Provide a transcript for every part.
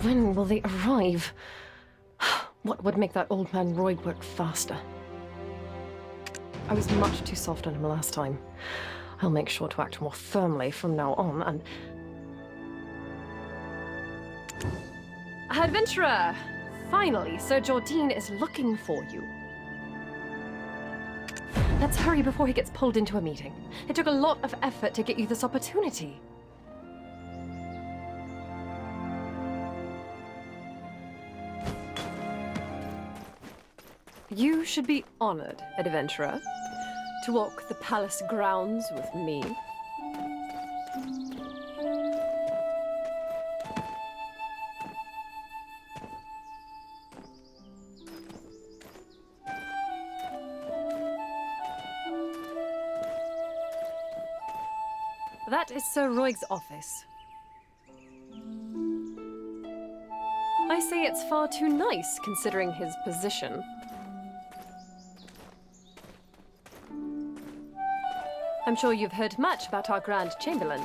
when will they arrive? What would make that old man Roy work faster? I was much too soft on him last time. I'll make sure to act more firmly from now on, and... Adventurer! Finally, Sir Jordine is looking for you. Let's hurry before he gets pulled into a meeting. It took a lot of effort to get you this opportunity. You should be honored, adventurer, to walk the palace grounds with me. That is Sir Royg's office. I say it's far too nice, considering his position. I'm sure you've heard much about our Grand Chamberlain.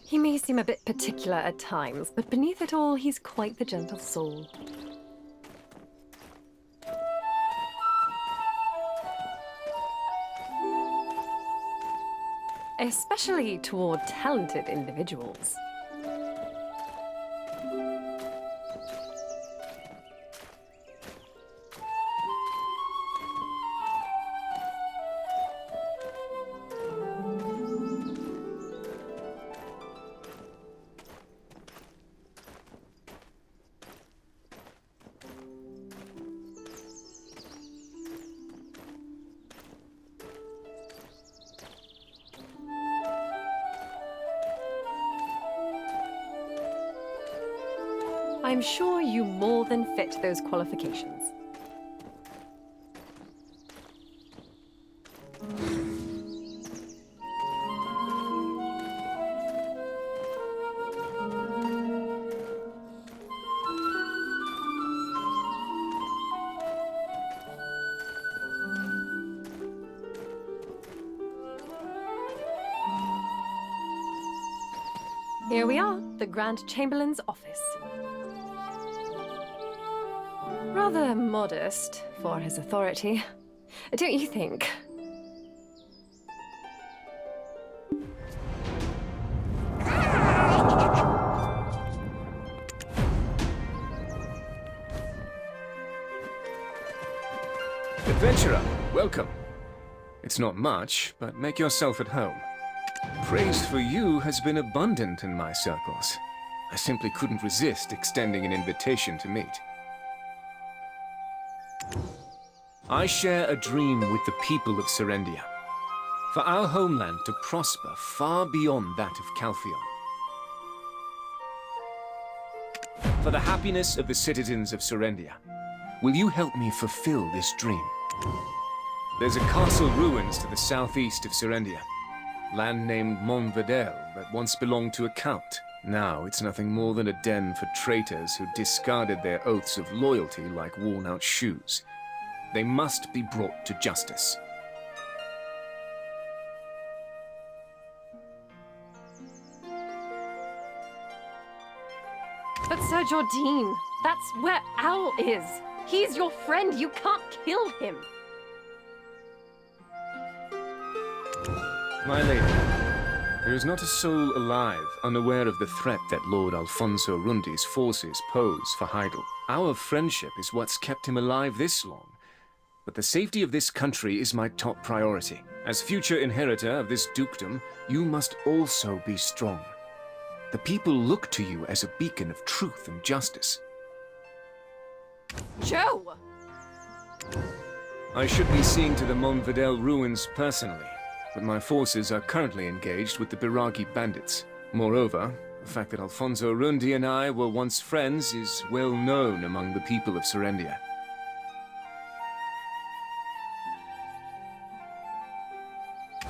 He may seem a bit particular at times, but beneath it all, he's quite the gentle soul. Especially toward talented individuals. I'm sure you more than fit those qualifications. Here we are, the Grand Chamberlain's office. Rather modest for his authority, don't you think? Adventurer, welcome. It's not much, but make yourself at home. Praise for you has been abundant in my circles. I simply couldn't resist extending an invitation to meet. I share a dream with the people of Serendia, for our homeland to prosper far beyond that of Calphion. For the happiness of the citizens of Serendia, will you help me fulfill this dream? There's a castle ruins to the southeast of Serendia, land named Montvedel that once belonged to a count. Now it's nothing more than a den for traitors who discarded their oaths of loyalty like worn-out shoes. They must be brought to justice. But Sir Jordine, that's where Owl is. He's your friend. You can't kill him. My lady, there is not a soul alive unaware of the threat that Lord Alfonso Rundi's forces pose for Heidel. Our friendship is what's kept him alive this long. But the safety of this country is my top priority. As future inheritor of this dukedom, you must also be strong. The people look to you as a beacon of truth and justice. Joe! I should be seeing to the Montvedel ruins personally, but my forces are currently engaged with the Biragi bandits. Moreover, the fact that Alfonso Rundi and I were once friends is well known among the people of Serendia.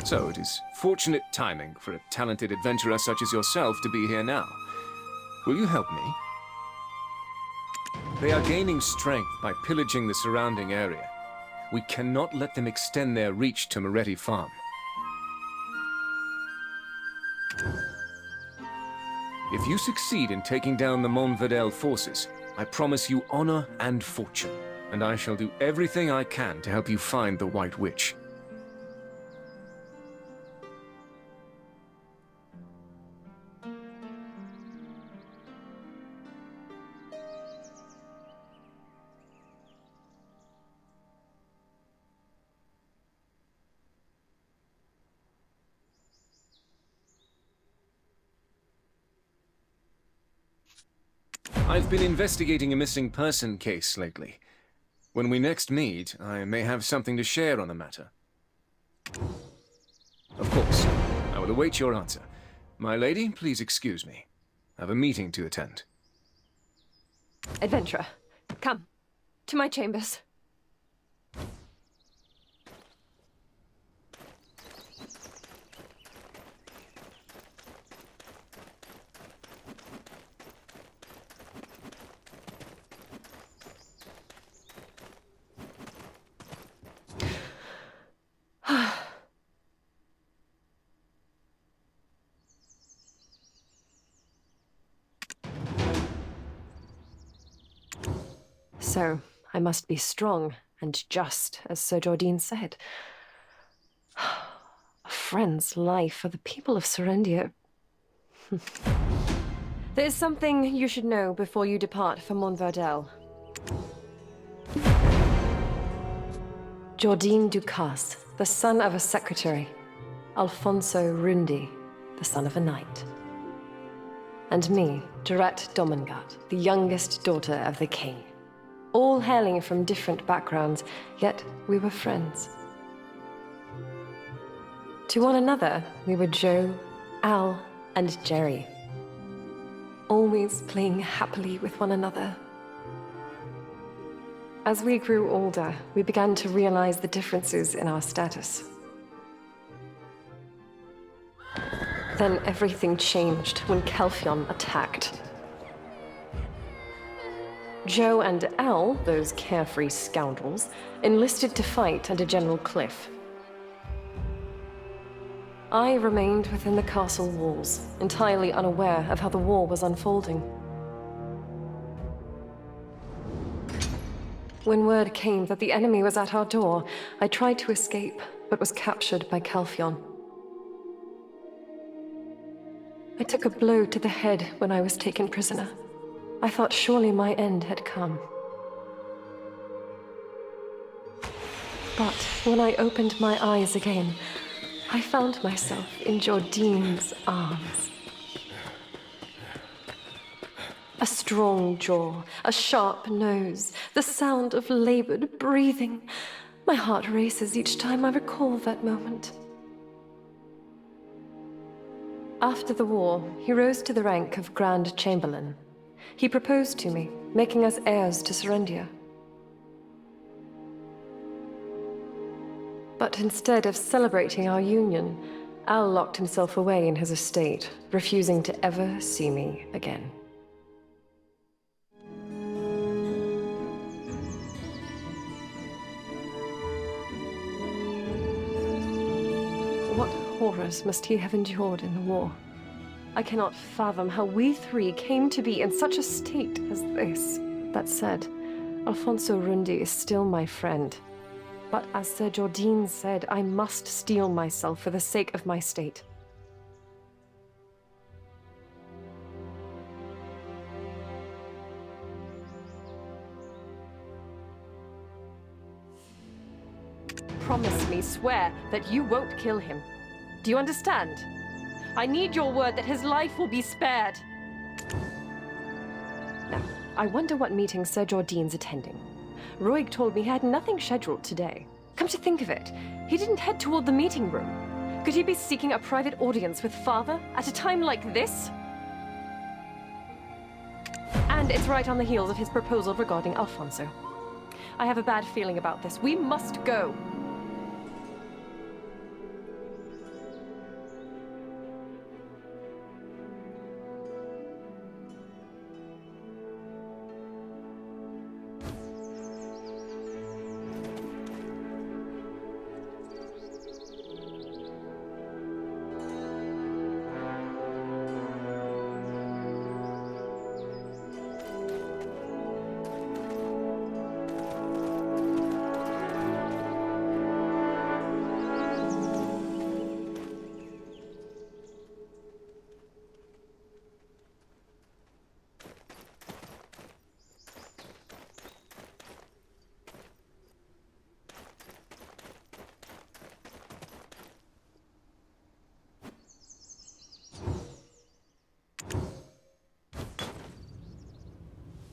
So it is fortunate timing for a talented adventurer such as yourself to be here now. Will you help me? They are gaining strength by pillaging the surrounding area. We cannot let them extend their reach to Moretti Farm. If you succeed in taking down the Montverdel forces, I promise you honor and fortune, and I shall do everything I can to help you find the White Witch. I've been investigating a missing person case lately. When we next meet, I may have something to share on the matter. Of course, I will await your answer. My lady, please excuse me. I have a meeting to attend. Adventurer, come to my chambers. So, I must be strong and just, as Sir Jordine said. A friend's life for the people of Serendia. There's something you should know before you depart for Montverdel. Jordine Ducasse, the son of a secretary. Alfonso Rundi, the son of a knight. And me, Durette Domengard, the youngest daughter of the king. All hailing from different backgrounds, yet we were friends. To one another, we were Joe, Al, and Jerry. Always playing happily with one another. As we grew older, we began to realize the differences in our status. Then everything changed when Kelfion attacked. Joe and Al, those carefree scoundrels, enlisted to fight under General Cliff. I remained within the castle walls, entirely unaware of how the war was unfolding. When word came that the enemy was at our door, I tried to escape, but was captured by Kelfion. I took a blow to the head when I was taken prisoner. I thought surely my end had come. But when I opened my eyes again, I found myself in Jordine's arms. A strong jaw, a sharp nose, the sound of labored breathing. My heart races each time I recall that moment. After the war, he rose to the rank of Grand Chamberlain. He proposed to me, making us heirs to Serendia. But instead of celebrating our union, Al locked himself away in his estate, refusing to ever see me again. What horrors must he have endured in the war? I cannot fathom how we three came to be in such a state as this. That said, Alfonso Rundi is still my friend. But as Sir Jordine said, I must steel myself for the sake of my state. Promise me, swear, that you won't kill him. Do you understand? I need your word that his life will be spared. Now, I wonder what meeting Sir Jordine's attending. Roig told me he had nothing scheduled today. Come to think of it, he didn't head toward the meeting room. Could he be seeking a private audience with Father at a time like this? And it's right on the heels of his proposal regarding Alfonso. I have a bad feeling about this. We must go.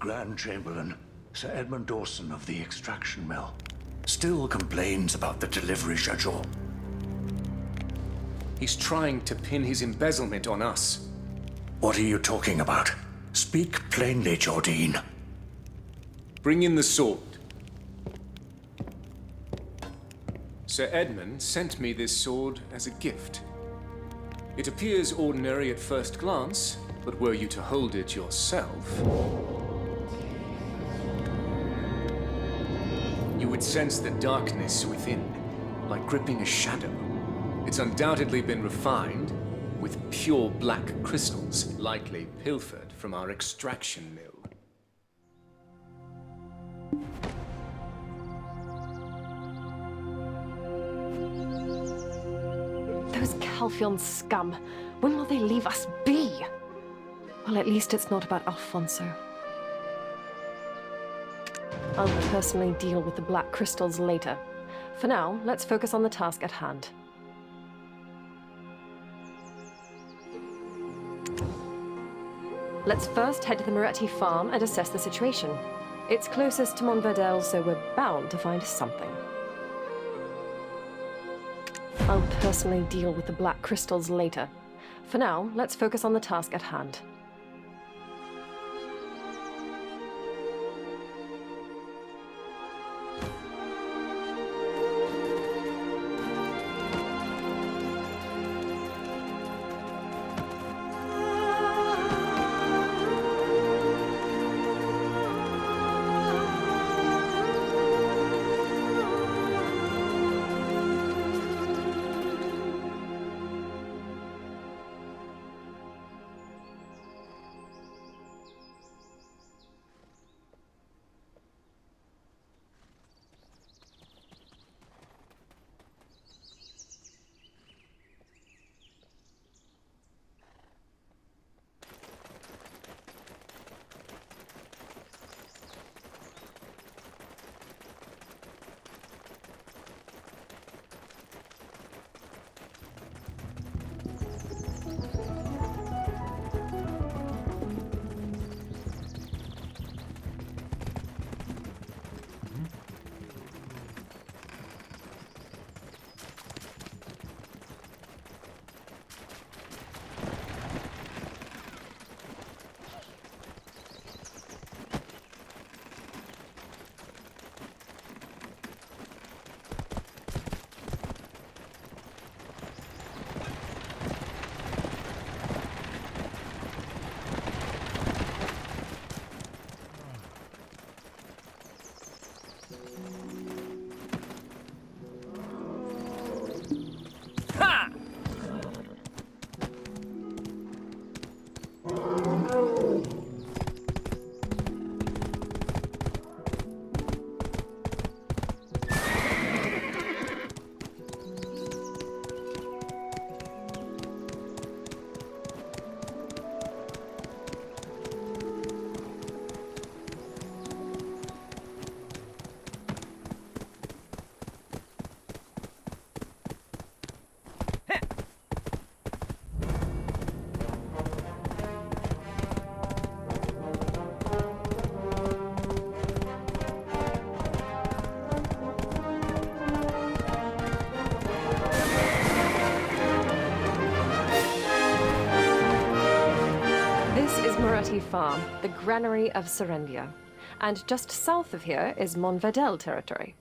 Grand Chamberlain, Sir Edmund Dawson of the extraction mill, still complains about the delivery schedule. He's trying to pin his embezzlement on us. What are you talking about? Speak plainly, Jordine. Bring in the sword. Sir Edmund sent me this sword as a gift. It appears ordinary at first glance, but were you to hold it yourself, you would sense the darkness within, like gripping a shadow. It's undoubtedly been refined with pure black crystals, likely pilfered from our extraction mill. Those Calphion scum. When will they leave us be? Well, at least it's not about Alfonso. I'll personally deal with the black crystals later. For now, let's focus on the task at hand. Let's first head to the Moretti farm and assess the situation. It's closest to Montverdel, so we're bound to find something. I'll personally deal with the black crystals later. For now, let's focus on the task at hand. Farm, the granary of Serendia. And just south of here is Montverdel territory.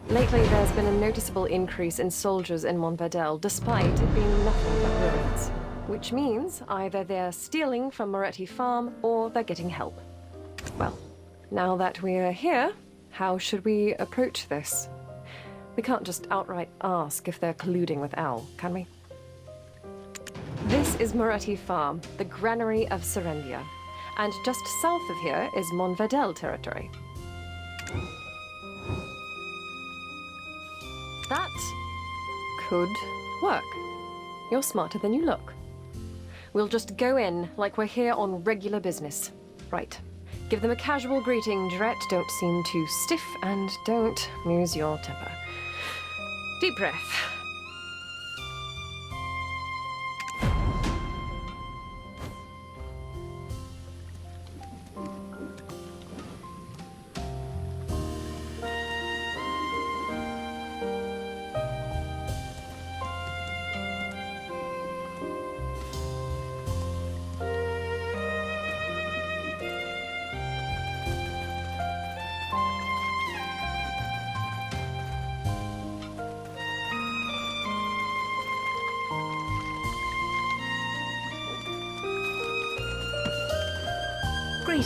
Lately, there's been a noticeable increase in soldiers in Montverdel, despite it being nothing but ruins. Which means either they're stealing from Moretti Farm, or they're getting help. Well, now that we're here, how should we approach this? We can't just outright ask if they're colluding with Al, can we? This is Moretti Farm, the granary of Serendia. And just south of here is Montverdel territory. That could work. You're smarter than you look. We'll just go in like we're here on regular business. Right. Give them a casual greeting, Dret. Don't seem too stiff, and don't lose your temper. Deep breath.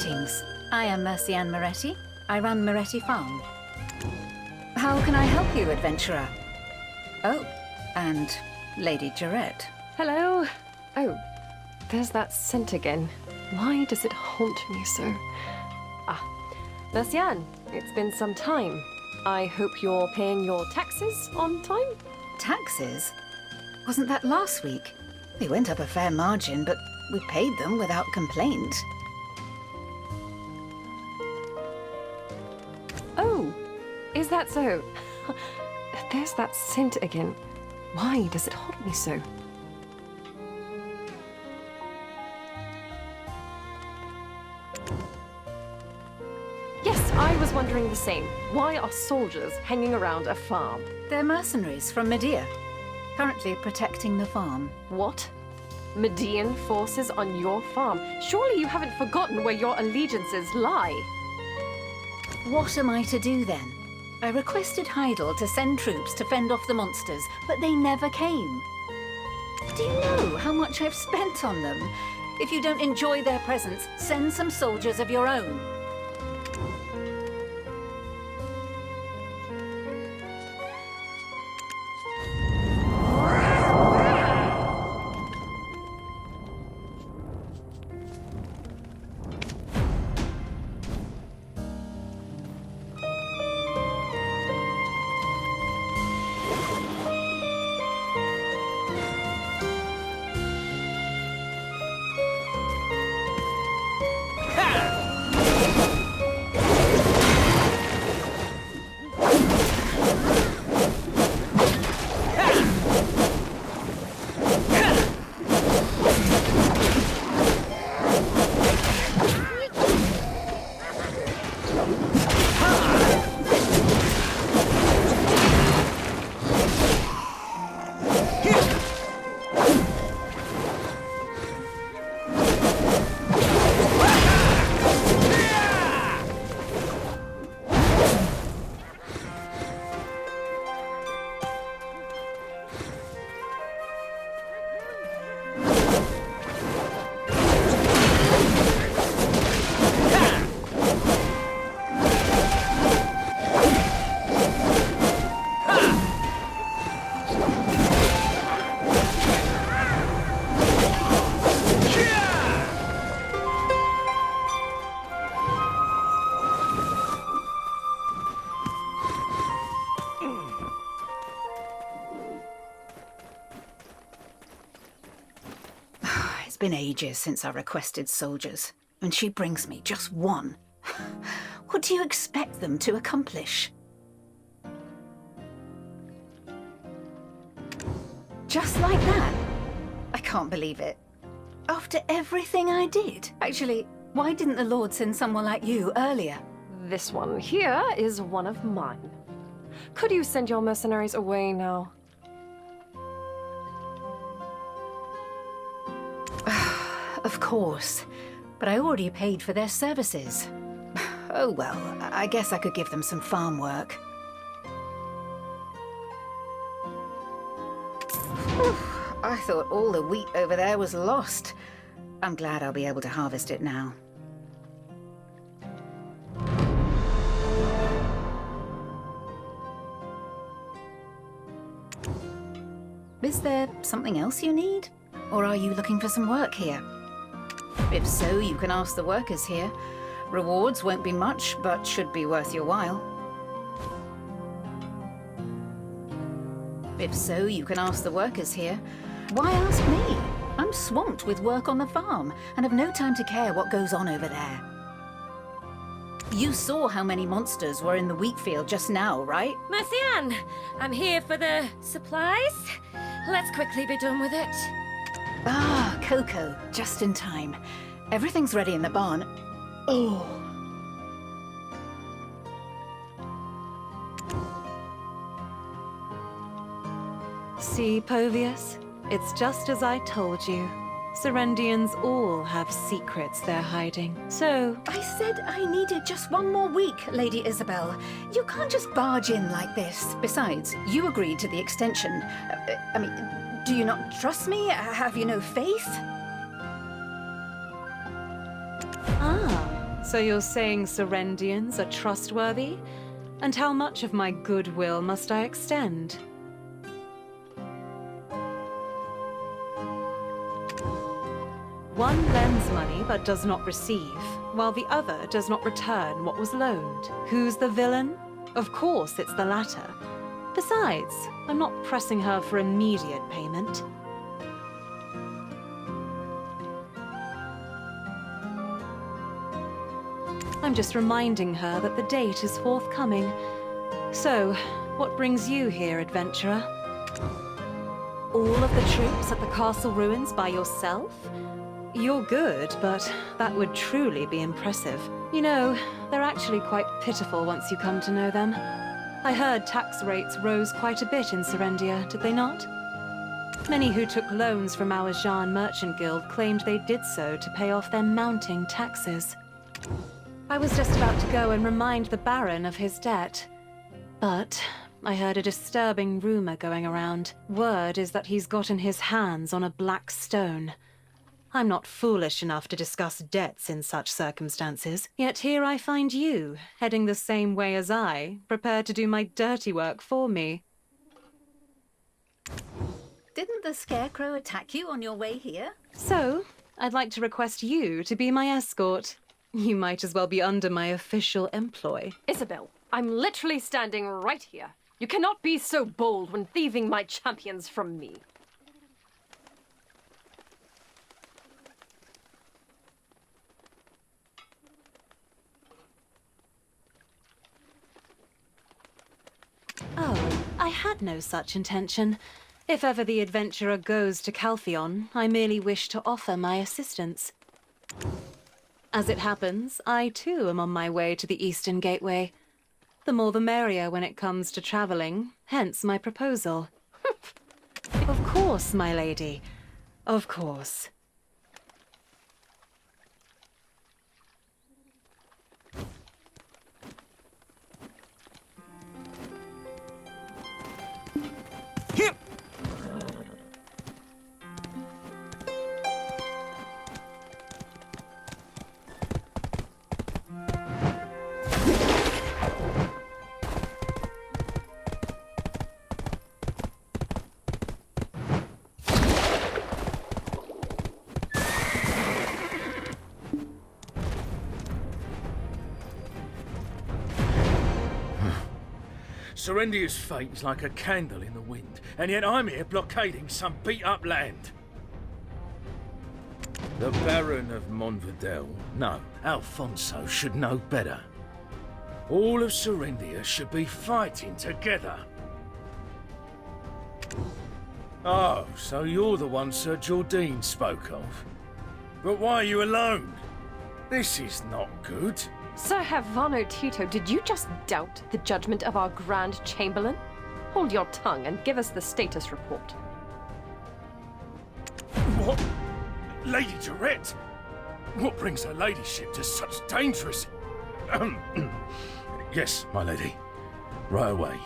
Greetings. I am Mercianne Moretti. I run Moretti Farm. How can I help you, adventurer? Oh, and Lady Jarette. Hello. Oh, there's that scent again. Why does it haunt me so? Ah, Mercianne, it's been some time. I hope you're paying your taxes on time? Taxes? Wasn't that last week? They went up a fair margin, but we paid them without complaint. Oh, is that so? There's that scent again. Why does it haunt me so? Yes, I was wondering the same. Why are soldiers hanging around a farm? They're mercenaries from Medea, currently protecting the farm. What? Median forces on your farm? Surely you haven't forgotten where your allegiances lie. What am I to do then? I requested Heidel to send troops to fend off the monsters, but they never came. Do you know how much I've spent on them? If you don't enjoy their presence, send some soldiers of your own. It's been ages since I requested soldiers, and she brings me just one. What do you expect them to accomplish? Just like that? I can't believe it. After everything I did. Actually, why didn't the Lord send someone like you earlier? This one here is one of mine. Could you send your mercenaries away now? Of course, but I already paid for their services. Oh well, I guess I could give them some farm work. Whew, I thought all the wheat over there was lost. I'm glad I'll be able to harvest it now. Is there something else you need? Or are you looking for some work here? If so, you can ask the workers here. Rewards won't be much, but should be worth your while. If so, you can ask the workers here. Why ask me? I'm swamped with work on the farm, and have no time to care what goes on over there. You saw how many monsters were in the wheat field just now, right? Mercianne, I'm here for the supplies. Let's quickly be done with it. Ah, Coco, just in time. Everything's ready in the barn. Oh. See, Povius? It's just as I told you. Serendians all have secrets they're hiding. So, I said I needed just one more week, Lady Isabel. You can't just barge in like this. Besides, you agreed to the extension. I mean, do you not trust me? Have you no faith? ah, So you're saying Serendians are trustworthy? And how much of my goodwill must I extend? One lends money but does not receive, while the other does not return what was loaned. Who's the villain? Of course it's the latter. Besides, I'm not pressing her for immediate payment. I'm just reminding her that the date is forthcoming. So, what brings you here, adventurer? All of the troops at the castle ruins by yourself? You're good, but that would truly be impressive. You know, they're actually quite pitiful once you come to know them. I heard tax rates rose quite a bit in Serendia, did they not? Many who took loans from our Zhan Merchant Guild claimed they did so to pay off their mounting taxes. I was just about to go and remind the Baron of his debt. But I heard a disturbing rumor going around. Word is that he's gotten his hands on a black stone. I'm not foolish enough to discuss debts in such circumstances, yet here I find you, heading the same way as I, prepared to do my dirty work for me. Didn't the Scarecrow attack you on your way here? So, I'd like to request you to be my escort. You might as well be under my official employ. Isabel, I'm literally standing right here. You cannot be so bold when thieving my champions from me. Oh, I had no such intention. If ever the adventurer goes to Calpheon, I merely wish to offer my assistance. As it happens, I too am on my way to the Eastern Gateway. The more the merrier when it comes to traveling, hence my proposal. Of course, my lady. Of course. Serendia's fate is like a candle in the wind, and yet I'm here blockading some beat-up land. The Baron of Montverdel, no, Alfonso should know better. All of Serendia should be fighting together. Oh, so you're the one Sir Jordine spoke of. But why are you alone? This is not good. Sir Havano Tito, did you just doubt the judgment of our Grand Chamberlain? Hold your tongue and give us the status report. What? Lady Durette? What brings her ladyship to such dangerous... Yes, my lady. Right away.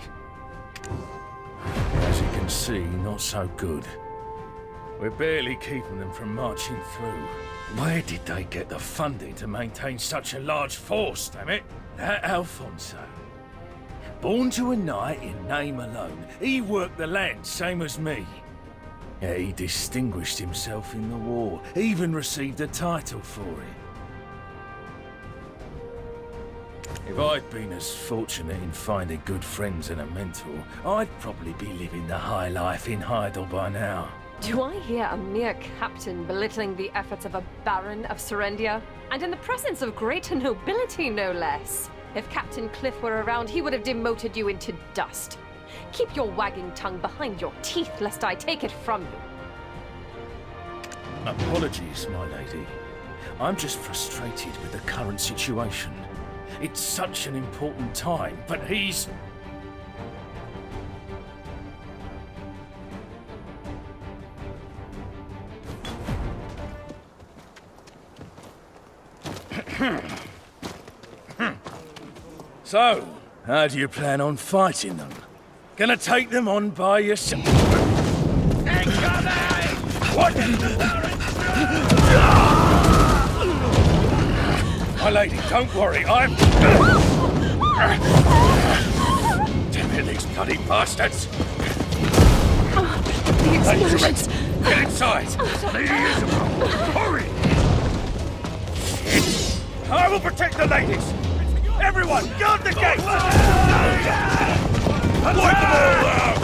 As you can see, not so good. We're barely keeping them from marching through. Where did they get the funding to maintain such a large force, damn it? That Alfonso. Born to a knight in name alone, he worked the land same as me. Yeah, he distinguished himself in the war, even received a title for it. If I'd been as fortunate in finding good friends and a mentor, I'd probably be living the high life in Heidel by now. Do I hear a mere captain belittling the efforts of a Baron of Serendia? And in the presence of greater nobility, no less. If Captain Cliff were around, he would have demoted you into dust. Keep your wagging tongue behind your teeth, lest I take it from you. Apologies, my lady. I'm just frustrated with the current situation. It's such an important time, but he's... So, how do you plan on fighting them? Gonna take them on by yourself? Incoming! What? My lady, don't worry, I'm... Damn it, these bloody bastards! The explosions! Get inside! Lady Isabel, hurry! Shit! I will protect the ladies! Everyone, guard the gate! Wipe them all out!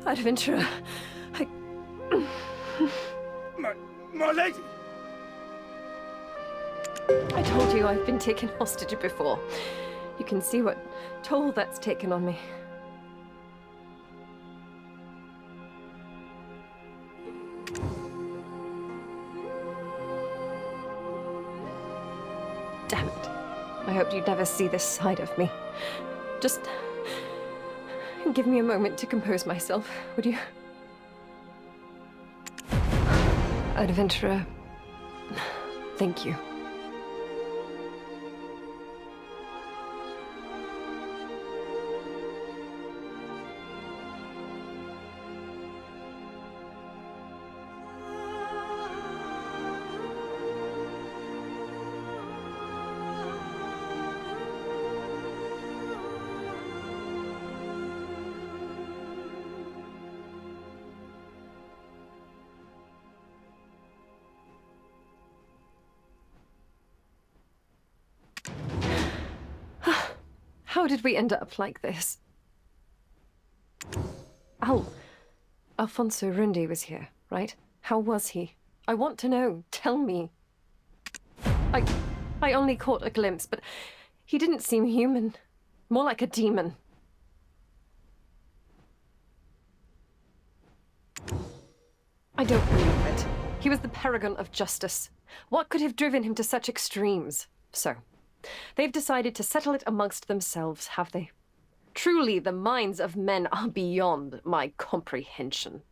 Adventurer, My lady! I told you I've been taken hostage before. You can see what toll that's taken on me. Damn it. I hoped you'd never see this side of me. Just give me a moment to compose myself, would you? Adventurer, thank you. How did we end up like this? Alfonso Rundi was here, right? How was he? I want to know. Tell me. I only caught a glimpse, but he didn't seem human. More like a demon. I don't believe it. He was the paragon of justice. What could have driven him to such extremes? So, they've decided to settle it amongst themselves, have they? Truly, the minds of men are beyond my comprehension.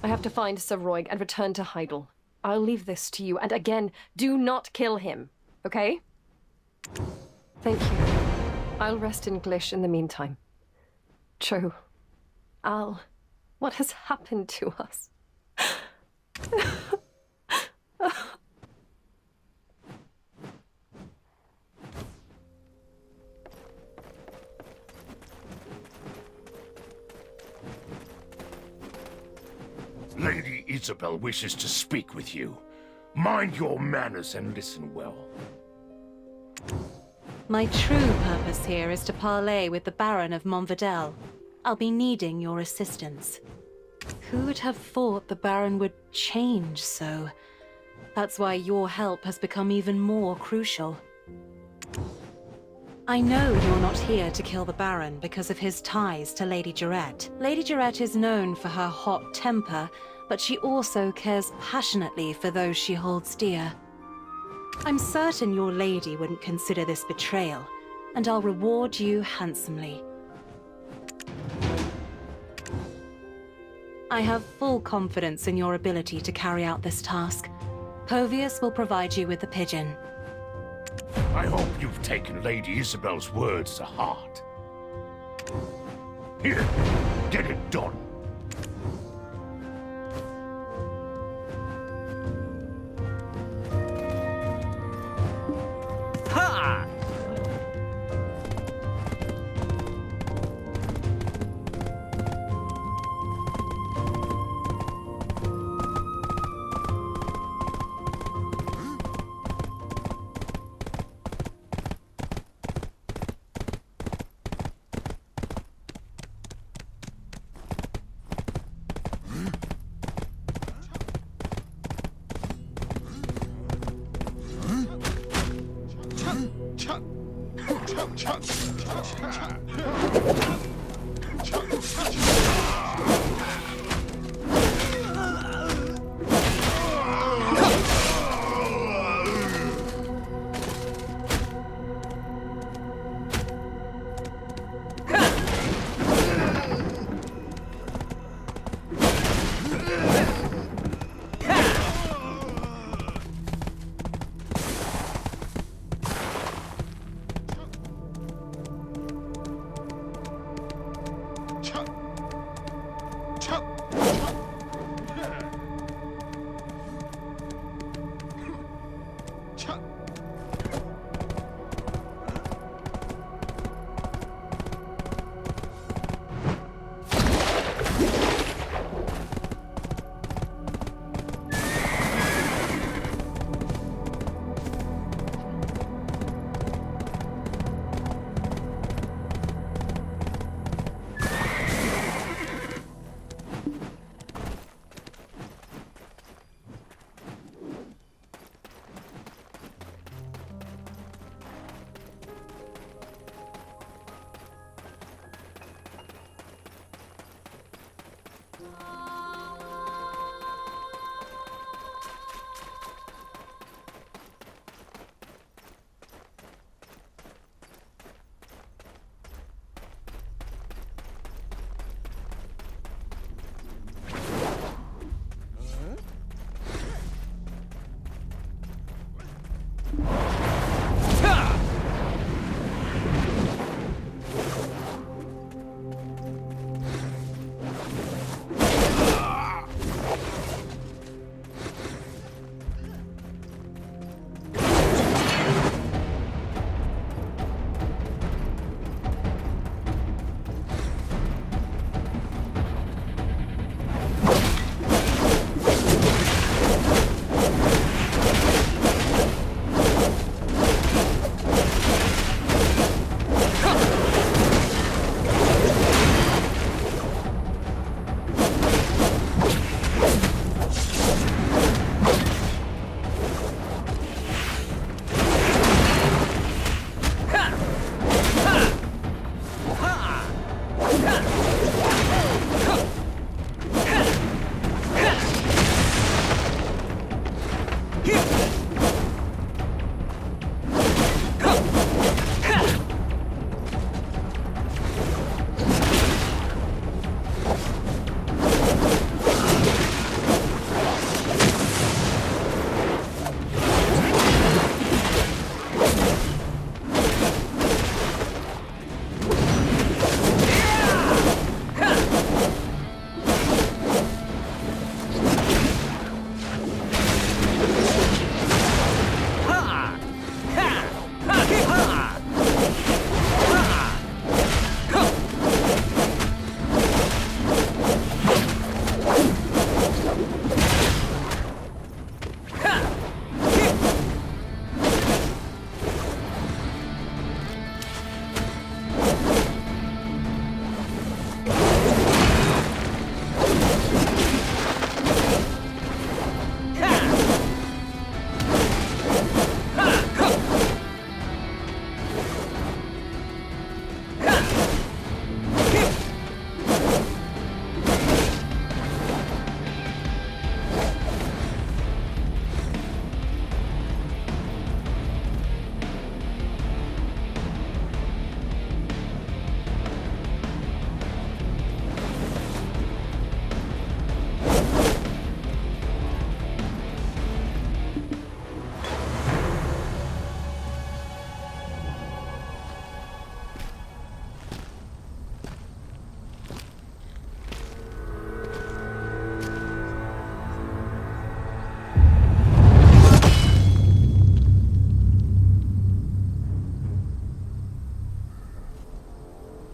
I have to find Sir Roig and return to Heidel. I'll leave this to you, and again, do not kill him, okay? Thank you. I'll rest in Glish in the meantime. Cho, Al, what has happened to us? Lady Isabel wishes to speak with you. Mind your manners and listen well. My true purpose here is to parley with the Baron of Montvidel. I'll be needing your assistance. Who would have thought the Baron would change so That's why your help has become even more crucial. I know you're not here to kill the Baron because of his ties to Lady Jarette. Lady Jarette is known for her hot temper, but she also cares passionately for those she holds dear. I'm certain your lady wouldn't consider this betrayal, and I'll reward you handsomely. I have full confidence in your ability to carry out this task. Povius will provide you with the pigeon. I hope you've taken Lady Isabel's words to heart. Here, get it done. Ha!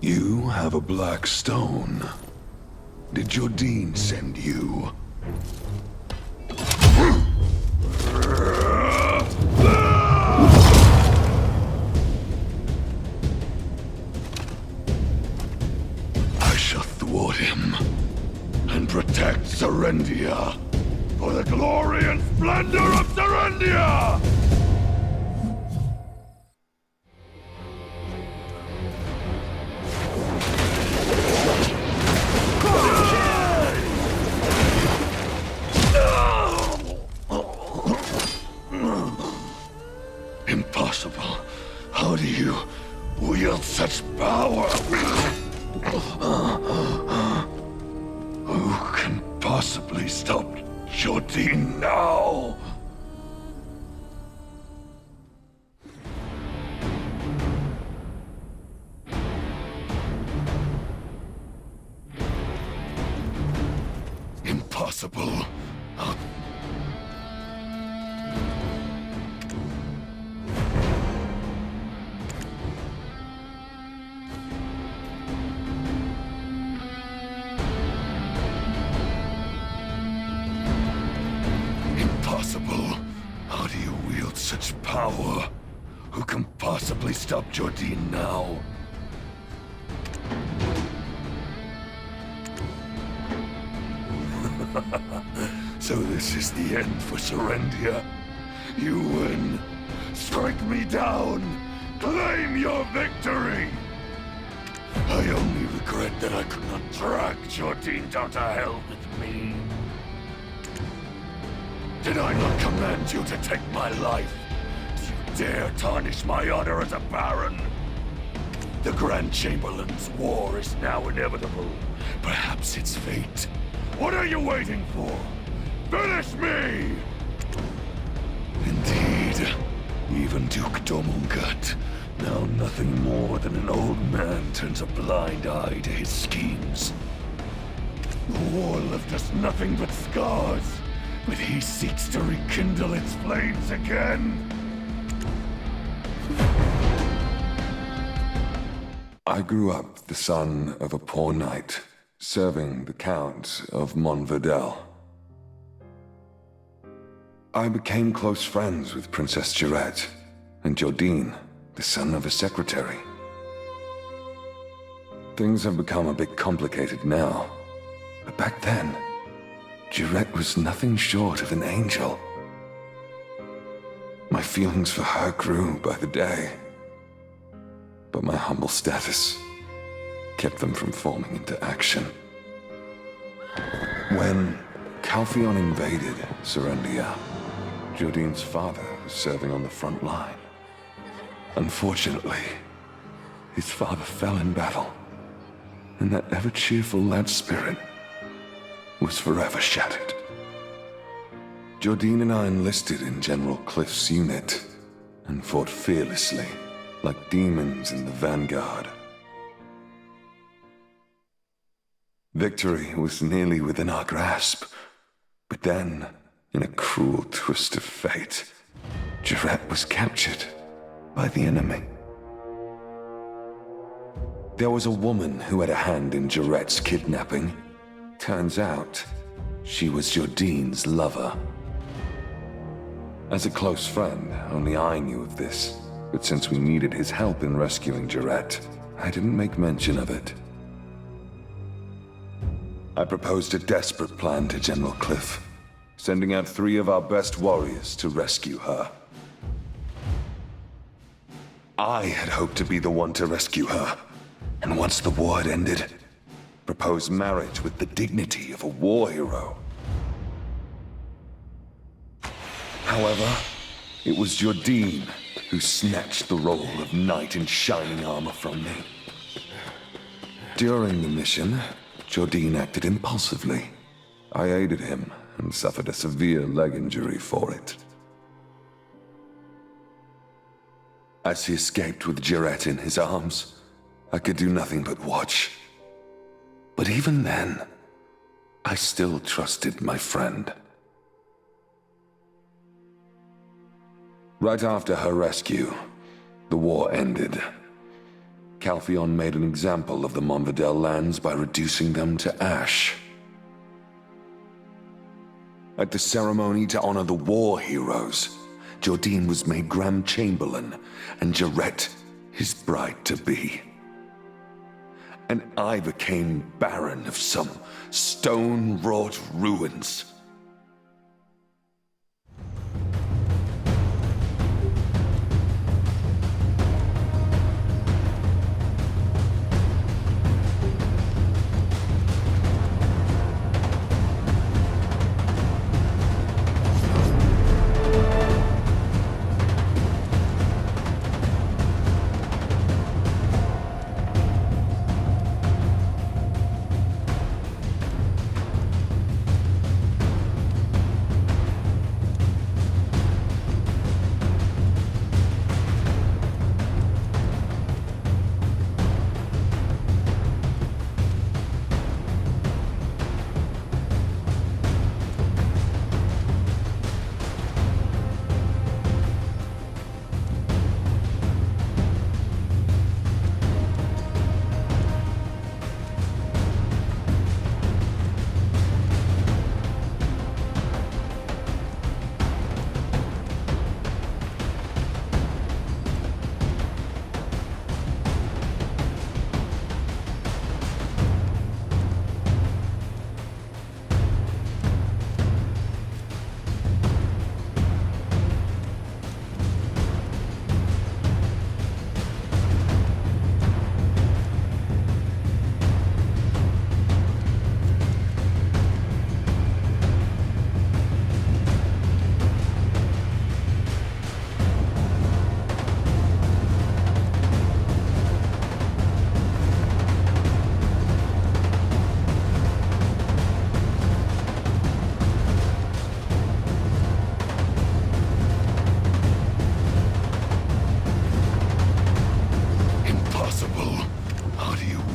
You have a black stone. Did Jordine send you? I shall thwart him and protect Serendia for the glory and splendor of Serendia! Impossible. How do you wield such power? Who can possibly stop Jordine now? Impossible. Impossible. How do you wield such power? Who can possibly stop Jordine now? So this is the end for Serendia. You win. Strike me down. Claim your victory. I only regret that I could not drag Jordine down to hell with me. Did I not command you to take my life? Do you dare tarnish my honor as a baron? The Grand Chamberlain's war is now inevitable. Perhaps it's fate. What are you waiting for? Finish me! Indeed. Even Duke Domungat, now nothing more than an old man, turns a blind eye to his schemes. The war left us nothing but scars, but he seeks to rekindle its flames again. I grew up the son of a poor knight, serving the Count of Montverdel. I became close friends with Princess Jarette and Jordine, the son of a secretary. Things have become a bit complicated now, but back then, Jarette was nothing short of an angel. My feelings for her grew by the day, but my humble status kept them from forming into action. When Calpheon invaded Serendia, Jordine's father was serving on the front line. Unfortunately, his father fell in battle, and that ever-cheerful lad spirit was forever shattered. Jordine and I enlisted in General Cliff's unit and fought fearlessly, like demons in the vanguard. Victory was nearly within our grasp, but then, in a cruel twist of fate, Jarette was captured by the enemy. There was a woman who had a hand in Jarette's kidnapping. Turns out, she was Jordine's lover. As a close friend, only I knew of this, but since we needed his help in rescuing Jarette, I didn't make mention of it. I proposed a desperate plan to General Cliff, sending out 3 of our best warriors to rescue her. I had hoped to be the one to rescue her, and once the war had ended, propose marriage with the dignity of a war hero. However, it was Jordine who snatched the role of knight in shining armor from me. During the mission, Jordine acted impulsively. I aided him and suffered a severe leg injury for it. As he escaped with Jarette in his arms, I could do nothing but watch. But even then, I still trusted my friend. Right after her rescue, the war ended. Calpheon made an example of the Monvidel lands by reducing them to ash. At the ceremony to honor the war heroes, Jordine was made Grand Chamberlain and Jarrett his bride-to-be. And I became Baron of some stone-wrought ruins.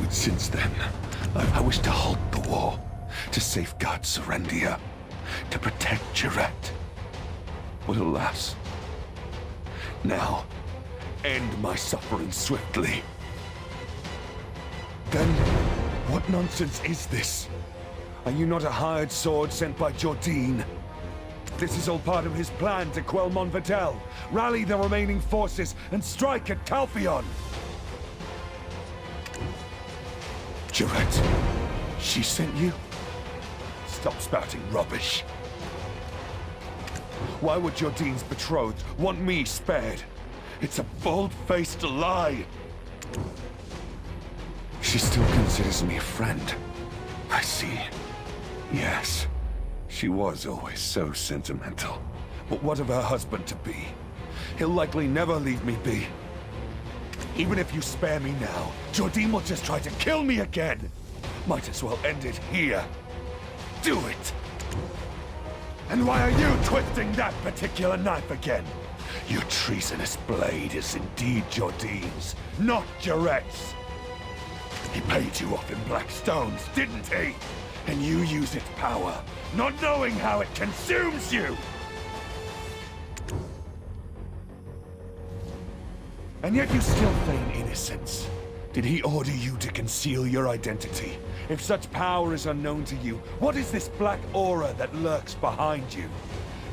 Since then, I wish to halt the war, to safeguard Serendia, to protect Jarrett. But alas, now, end my suffering swiftly. Then, what nonsense is this? Are you not a hired sword sent by Jordine? This is all part of his plan to quell Monvidel, rally the remaining forces, and strike at Calpheon! Jarrett, she sent you? Stop spouting rubbish. Why would Jordine's betrothed want me spared? It's a bold-faced lie! She still considers me a friend. I see. Yes, she was always so sentimental. But what of her husband-to-be? He'll likely never leave me be. Even if you spare me now, Jordine will just try to kill me again! Might as well end it here. Do it! And why are you twisting that particular knife again? Your treasonous blade is indeed Jordine's, not Jarrett's. He paid you off in black stones, didn't he? And you use its power, not knowing how it consumes you! And yet you still feign innocence. Did he order you to conceal your identity? If such power is unknown to you, what is this black aura that lurks behind you?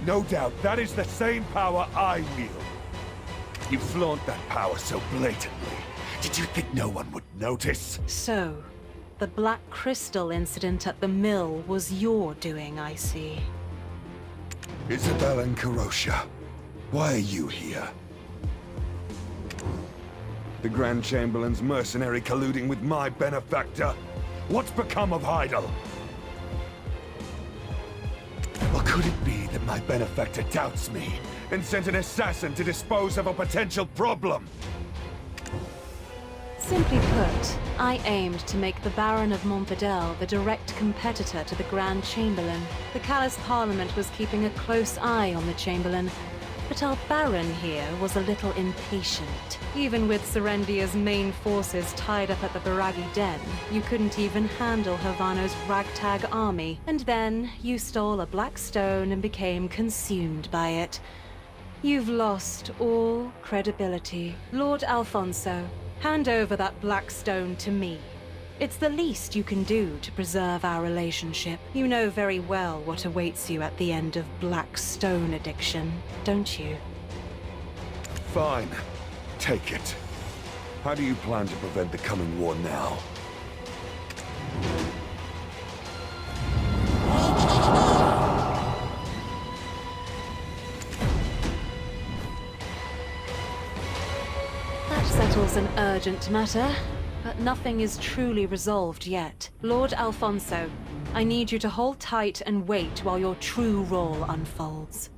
No doubt that is the same power I wield. You flaunt that power so blatantly. Did you think no one would notice? So, the Black Crystal incident at the mill was your doing, I see. Isabel and Karosha, why are you here? The Grand Chamberlain's mercenary colluding with my benefactor? What's become of Heidel? Or could it be that my benefactor doubts me and sent an assassin to dispose of a potential problem? Simply put, I aimed to make the Baron of Monvidel the direct competitor to the Grand Chamberlain. The Callous Parliament was keeping a close eye on the Chamberlain, but our Baron here was a little impatient. Even with Serendia's main forces tied up at the Baragi Den, you couldn't even handle Havano's ragtag army. And then you stole a black stone and became consumed by it. You've lost all credibility. Lord Alfonso, Hand over that black stone to me. It's the least you can do to preserve our relationship. You know very well what awaits you at the end of black stone addiction, don't you? Fine. Take it. How do you plan to prevent the coming war now? That settles an urgent matter, but nothing is truly resolved yet. Lord Alfonso, I need you to hold tight and wait while your true role unfolds.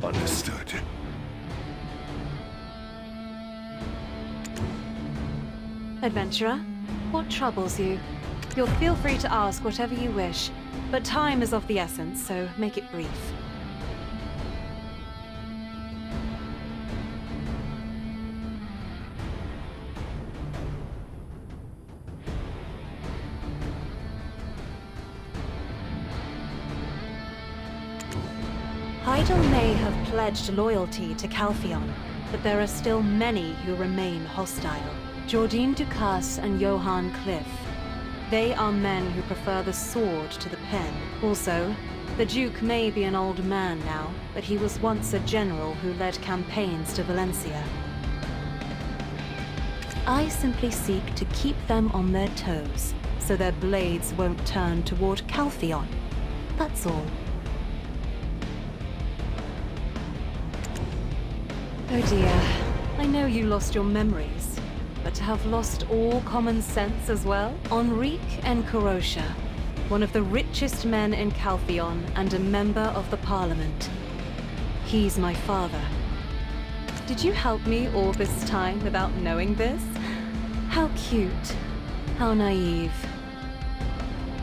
Understood. Adventurer, what troubles you? You'll feel free to ask whatever you wish, but time is of the essence, so make it brief. Heidel may have pledged loyalty to Calpheon, but there are still many who remain hostile. Jordine Ducasse and Johann Cliff. They are men who prefer the sword to the pen. Also, the Duke may be an old man now, but he was once a general who led campaigns to Valencia. I simply seek to keep them on their toes, so their blades won't turn toward Calpheon. That's all. Oh dear, I know you lost your memories, but to have lost all common sense as well? Enrique Encarosha, one of the richest men in Calpheon and a member of the Parliament. He's my father. Did you help me all this time without knowing this? How cute. How naive.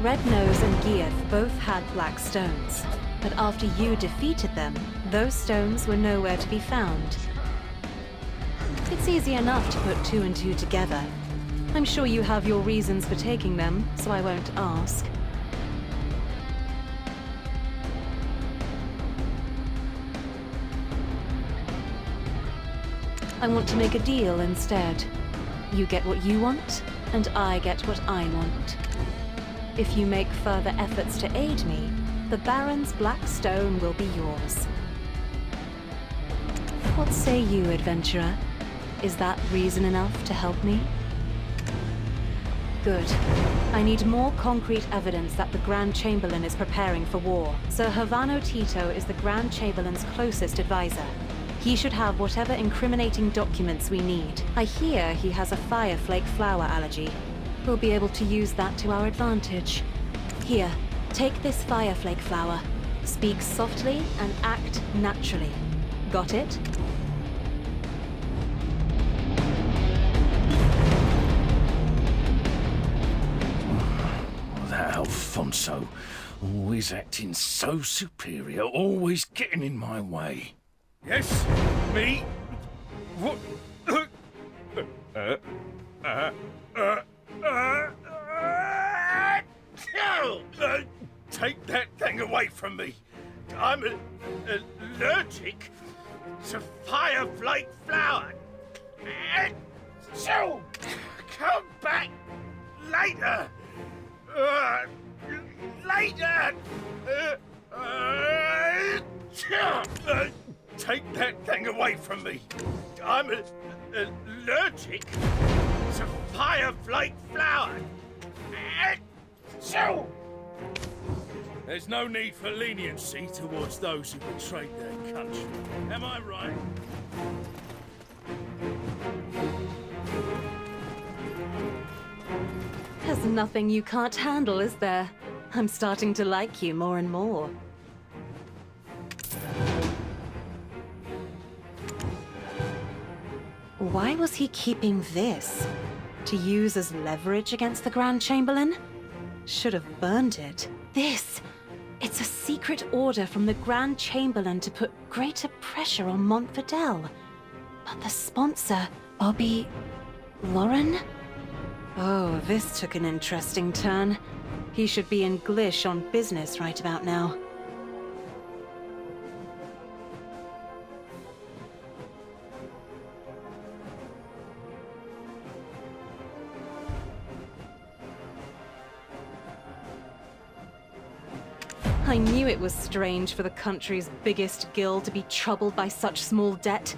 Red Nose and Gieth both had black stones, but after you defeated them, those stones were nowhere to be found. It's easy enough to put two and two together. I'm sure you have your reasons for taking them, so I won't ask. I want to make a deal instead. You get what you want, and I get what I want. If you make further efforts to aid me, the Baron's black stone will be yours. What say you, adventurer? Is that reason enough to help me? Good. I need more concrete evidence that the Grand Chamberlain is preparing for war. Sir Havano Tito is the Grand Chamberlain's closest advisor. He should have whatever incriminating documents we need. I hear he has a fireflake flower allergy. We'll be able to use that to our advantage. Here, take this fireflake flower. Speak softly and act naturally. Got it? Alfonso, always acting so superior, always getting in my way. Yes, me? What? Take that thing away from me. I'm allergic to fireflake flower. So, come back later. Later! Take that thing away from me. I'm allergic to fireflake flower. There's no need for leniency towards those who betrayed their country. Am I right? There's nothing you can't handle, is there? I'm starting to like you more and more. Why was he keeping this? To use as leverage against the Grand Chamberlain? Should have burned it. This! It's a secret order from the Grand Chamberlain to put greater pressure on Montfidel. But the sponsor, Bobby... Lauren? Oh, this took an interesting turn. He should be in Glish on business right about now. I knew it was strange for the country's biggest guild to be troubled by such small debt.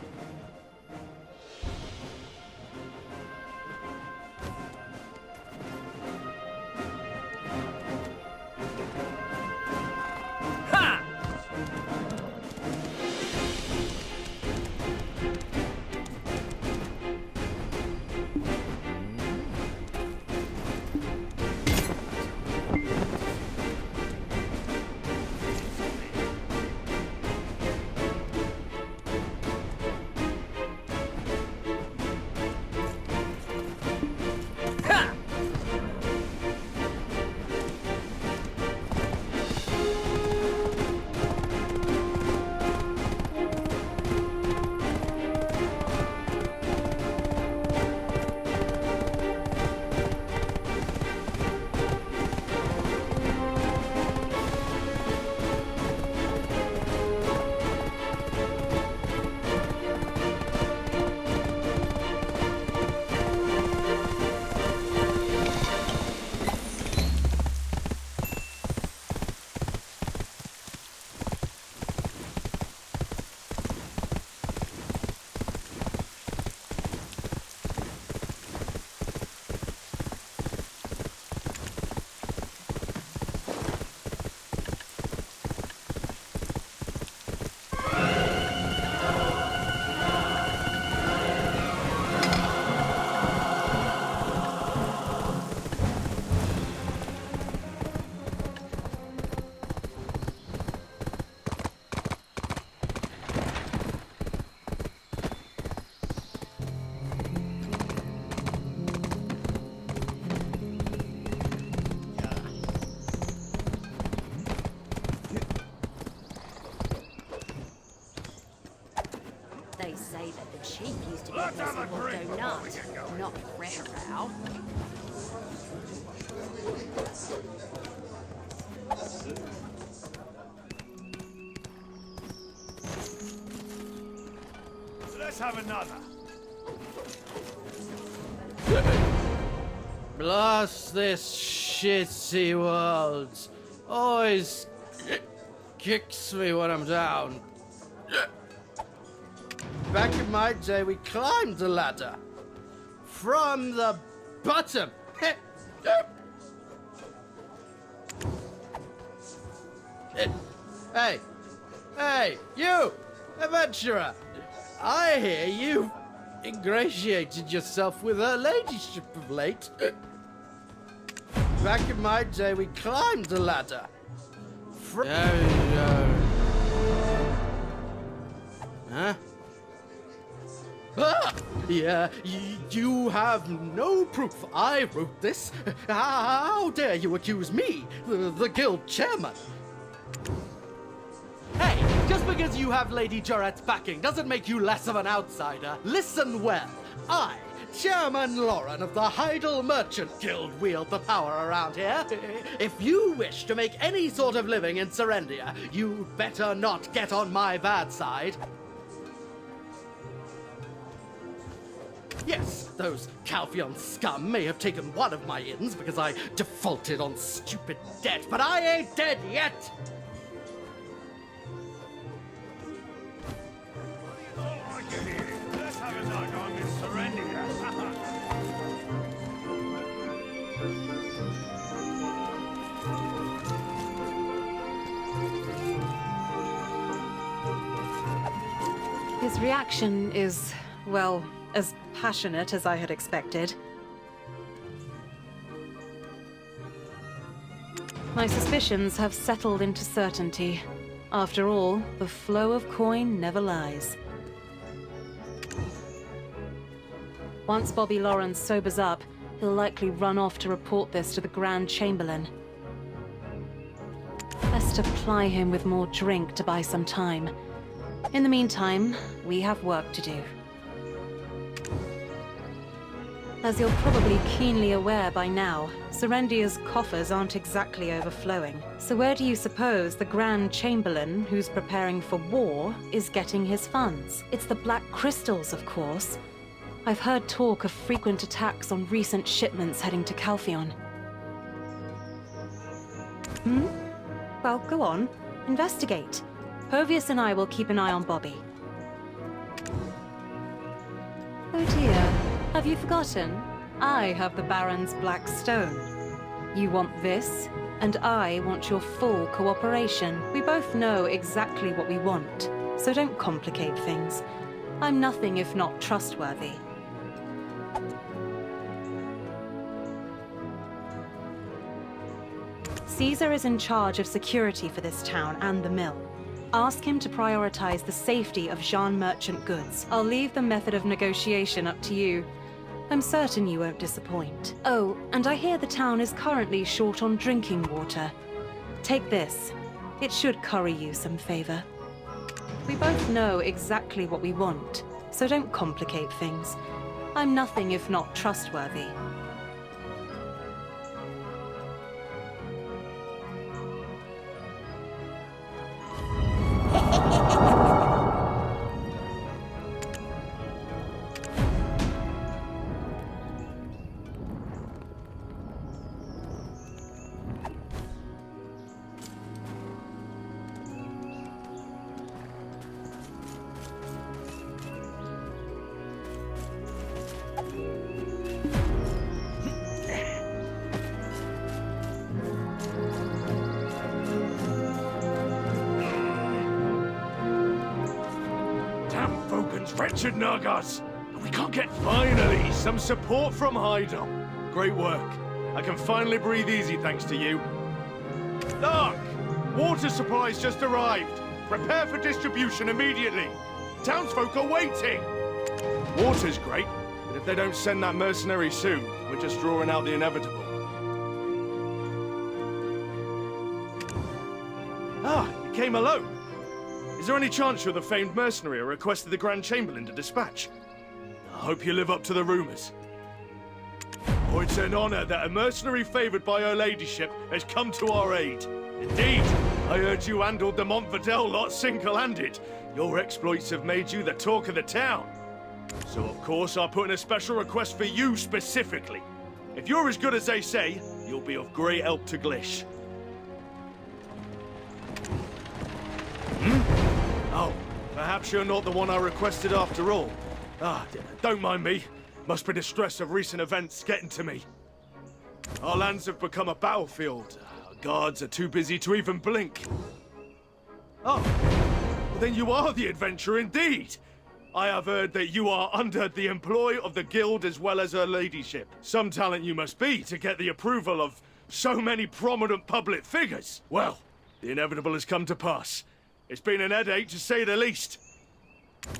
They say that the chief used to be a person called Donut, not Fresh-Row. Let's have another. Blast this shitty world. Always kicks me when I'm down. Back in my day, we climbed the ladder. From the bottom. Hey! Hey, you! Adventurer! I hear you ingratiated yourself with her ladyship of late. Back in my day, we climbed the ladder. Huh? Ah! Yeah, you have no proof I wrote this. How dare you accuse me, the guild chairman? Hey, just because you have Lady Joret's backing doesn't make you less of an outsider. Listen well. I, Chairman Lauren of the Heidel Merchant Guild, wield the power around here. If you wish to make any sort of living in Serendia, you'd better not get on my bad side. Yes, those Calpheon scum may have taken one of my inns because I defaulted on stupid debt, but I ain't dead yet! Let's have a knock on Miss Serendia. His reaction is, well, as passionate as I had expected. My suspicions have settled into certainty. After all, the flow of coin never lies. Once Bobby Lawrence sobers up, he'll likely run off to report this to the Grand Chamberlain. Best to ply him with more drink to buy some time. In the meantime, we have work to do. As you're probably keenly aware by now, Serendia's coffers aren't exactly overflowing. So where do you suppose the Grand Chamberlain, who's preparing for war, is getting his funds? It's the Black Crystals, of course. I've heard talk of frequent attacks on recent shipments heading to Calpheon. Well, go on. Investigate. Povius and I will keep an eye on Bobby. Oh dear. Have you forgotten? I have the Baron's Black Stone. You want this, and I want your full cooperation. We both know exactly what we want, so don't complicate things. I'm nothing if not trustworthy. Caesar is in charge of security for this town and the mill. Ask him to prioritize the safety of Jean merchant goods. I'll leave the method of negotiation up to you. I'm certain you won't disappoint. Oh, and I hear the town is currently short on drinking water. Take this. It should curry you some favor. We both know exactly what we want, so don't complicate things. I'm nothing if not trustworthy. Wretched Nagas! We can't get finally some support from Heidel. Great work. I can finally breathe easy thanks to you. Look! Water supplies just arrived. Prepare for distribution immediately. Townsfolk are waiting. Water's great, but if they don't send that mercenary soon, we're just drawing out the inevitable. Ah, you came alone. Is there any chance you're the famed mercenary I requested the Grand Chamberlain to dispatch? I hope you live up to the rumors. Oh, it's an honor that a mercenary favored by her ladyship has come to our aid. Indeed, I heard you handled the Montvidel lot single-handed. Your exploits have made you the talk of the town. So of course I'll put in a special request for you specifically. If you're as good as they say, you'll be of great help to Glish. Oh, perhaps you're not the one I requested after all. Ah, don't mind me. Must be the stress of recent events getting to me. Our lands have become a battlefield. Our guards are too busy to even blink. Oh, well then you are the adventurer indeed. I have heard that you are under the employ of the guild as well as her ladyship. Some talent you must be to get the approval of so many prominent public figures. Well, the inevitable has come to pass. It's been an headache, to say the least.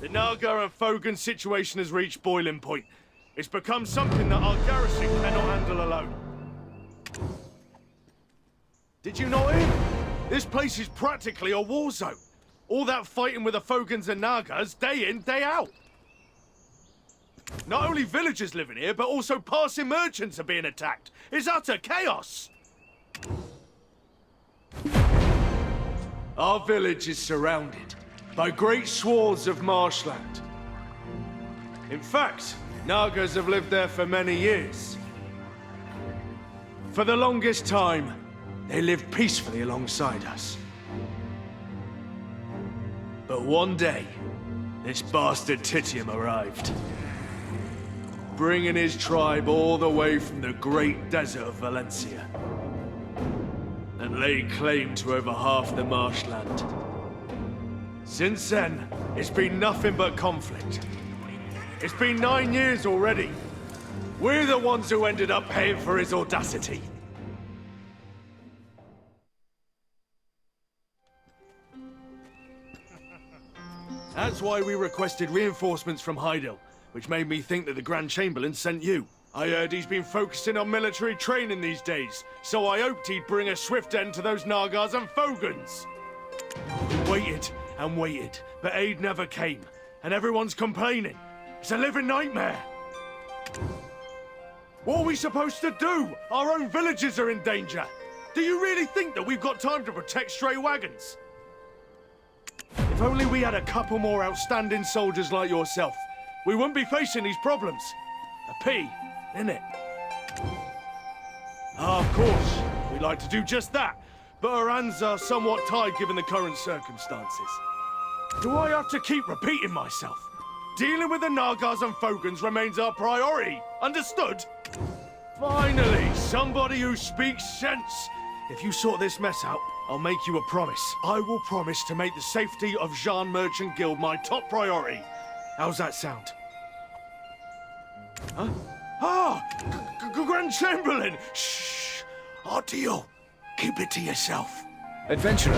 The Naga and Fogan situation has reached boiling point. It's become something that our garrison cannot handle alone. Did you not hear? This place is practically a war zone. All that fighting with the Fogans and Nagas, day in, day out. Not only villagers living here, but also passing merchants are being attacked. It's utter chaos. Our village is surrounded by great swaths of marshland. In fact, Nagas have lived there for many years. For the longest time, they lived peacefully alongside us. But one day, this bastard Titium arrived, bringing his tribe all the way from the great desert of Valencia, and laid claim to over half the marshland. Since then, it's been nothing but conflict. It's been 9 years already. We're the ones who ended up paying for his audacity. That's why we requested reinforcements from Heidel, which made me think that the Grand Chamberlain sent you. I heard he's been focusing on military training these days, so I hoped he'd bring a swift end to those Nagas and Fogans. We waited and waited, but aid never came, and everyone's complaining. It's a living nightmare. What are we supposed to do? Our own villages are in danger. Do you really think that we've got time to protect stray wagons? If only we had a couple more outstanding soldiers like yourself, we wouldn't be facing these problems. A pity, isn't it? Ah, of course. We like to do just that. but her hands are somewhat tied given the current circumstances. Do I have to keep repeating myself? Dealing with the Nagas and Fogans remains our priority. Understood? Finally, somebody who speaks sense. If you sort this mess out, I'll make you a promise. I will promise to make the safety of Jean Merchant Guild my top priority. How's that sound? Huh? Ah! Grand Chamberlain! Shh! Our deal. Keep it to yourself. Adventurer,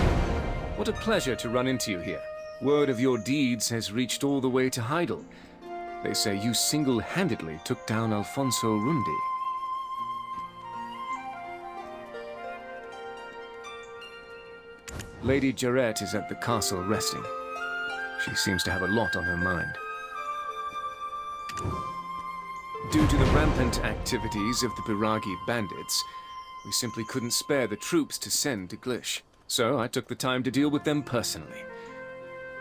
what a pleasure to run into you here. Word of your deeds has reached all the way to Heidel. They say you single-handedly took down Alfonso Rundi. Lady Jarrett is at the castle resting. She seems to have a lot on her mind. Due to the rampant activities of the Biragi bandits, we simply couldn't spare the troops to send to Glish. So I took the time to deal with them personally.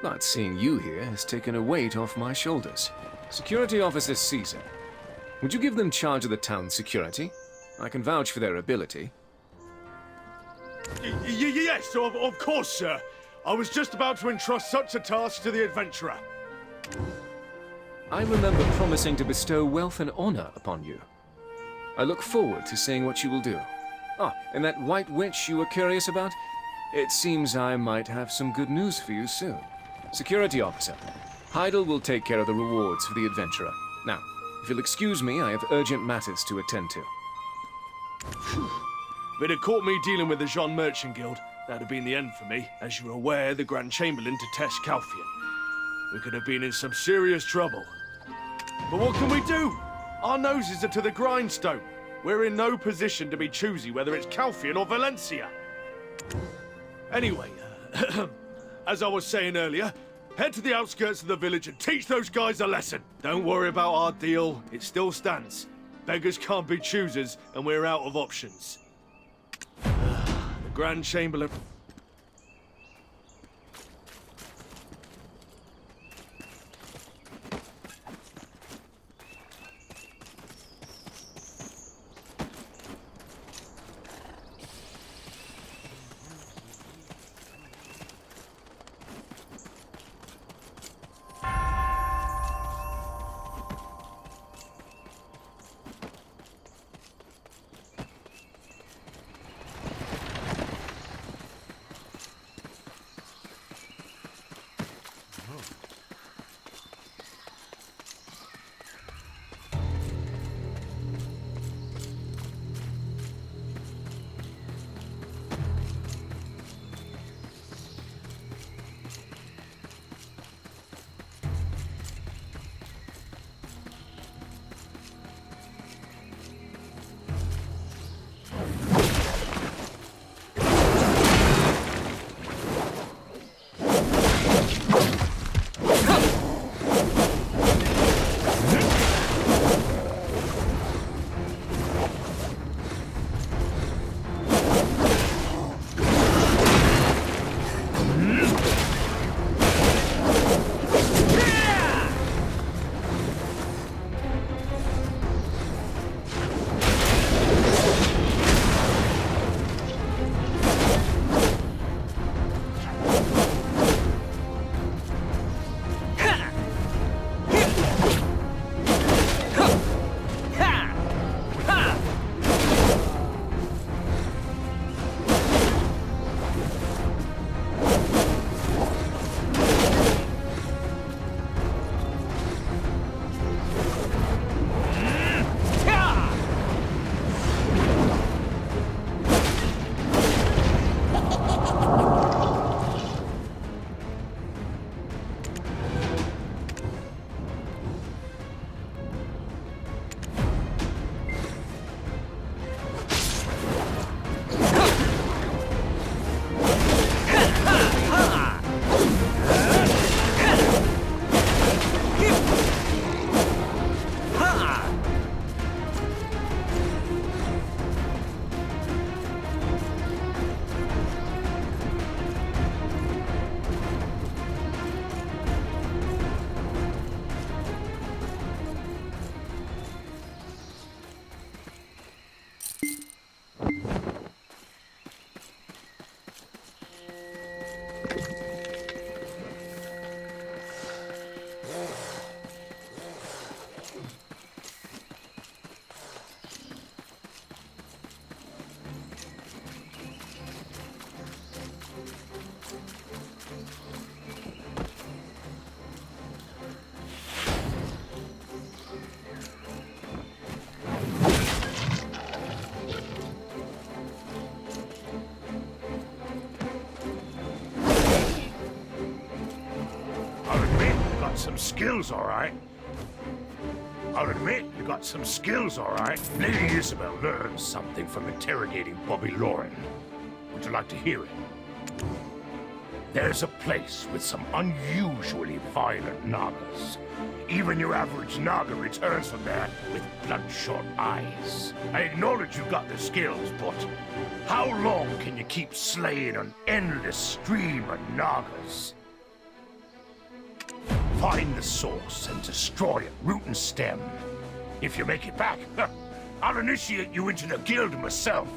But seeing you here has taken a weight off my shoulders. Security Officer Caesar, would you give them charge of the town's security? I can vouch for their ability. Yes, of course, sir. I was just about to entrust such a task to the adventurer. I remember promising to bestow wealth and honor upon you. I look forward to seeing what you will do. Ah, and that white witch you were curious about? It seems I might have some good news for you soon. Security officer, Heidel will take care of the rewards for the adventurer. Now, if you'll excuse me, I have urgent matters to attend to. If it had caught me dealing with the Jean Merchant Guild, that'd have been the end for me. As you're aware, the Grand Chamberlain detests Calfian. We could have been in some serious trouble. But what can we do? Our noses are to the grindstone. We're in no position to be choosy whether it's Calfian or Valencia. Anyway, as I was saying earlier, head to the outskirts of the village and teach those guys a lesson. Don't worry about our deal, it still stands. Beggars can't be choosers, and we're out of options. The Grand Chamberlain... some skills, all right. I'll admit, you got some skills, all right. Lady Isabel learned something from interrogating Bobby Lauren. Would you like to hear it? There's a place with some unusually violent Nagas. Even your average Naga returns from there with bloodshot eyes. I acknowledge you got the skills, but how long can you keep slaying an endless stream of Nagas? Find the source and destroy it, root and stem. If you make it back, I'll initiate you into the guild myself.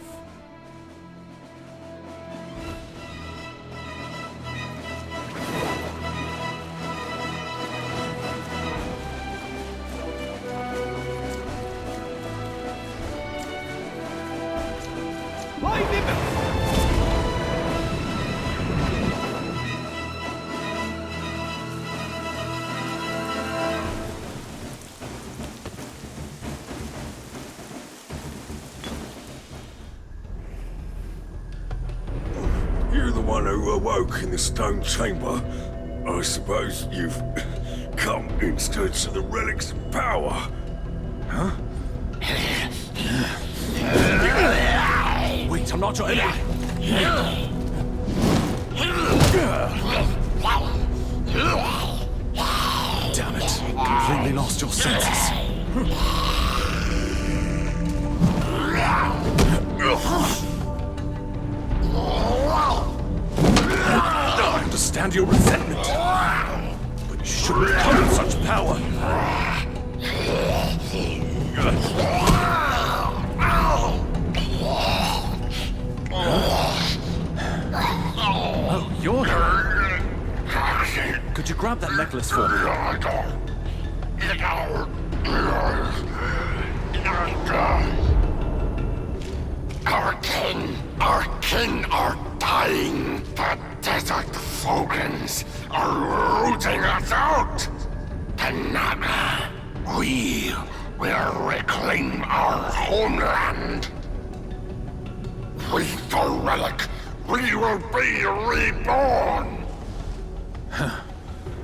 You're the one who awoke in the stone chamber. I suppose you've come in search of the relics of power. Huh? Wait, I'm not your enemy. Damn it. Completely lost your senses. I understand your resentment, but you shouldn't come with such power. Oh, you're here. Could you grab that necklace for me? Our kin are dying. The desert Vogons are rooting us out. The Naga, we will reclaim our homeland. With the relic, we will be reborn.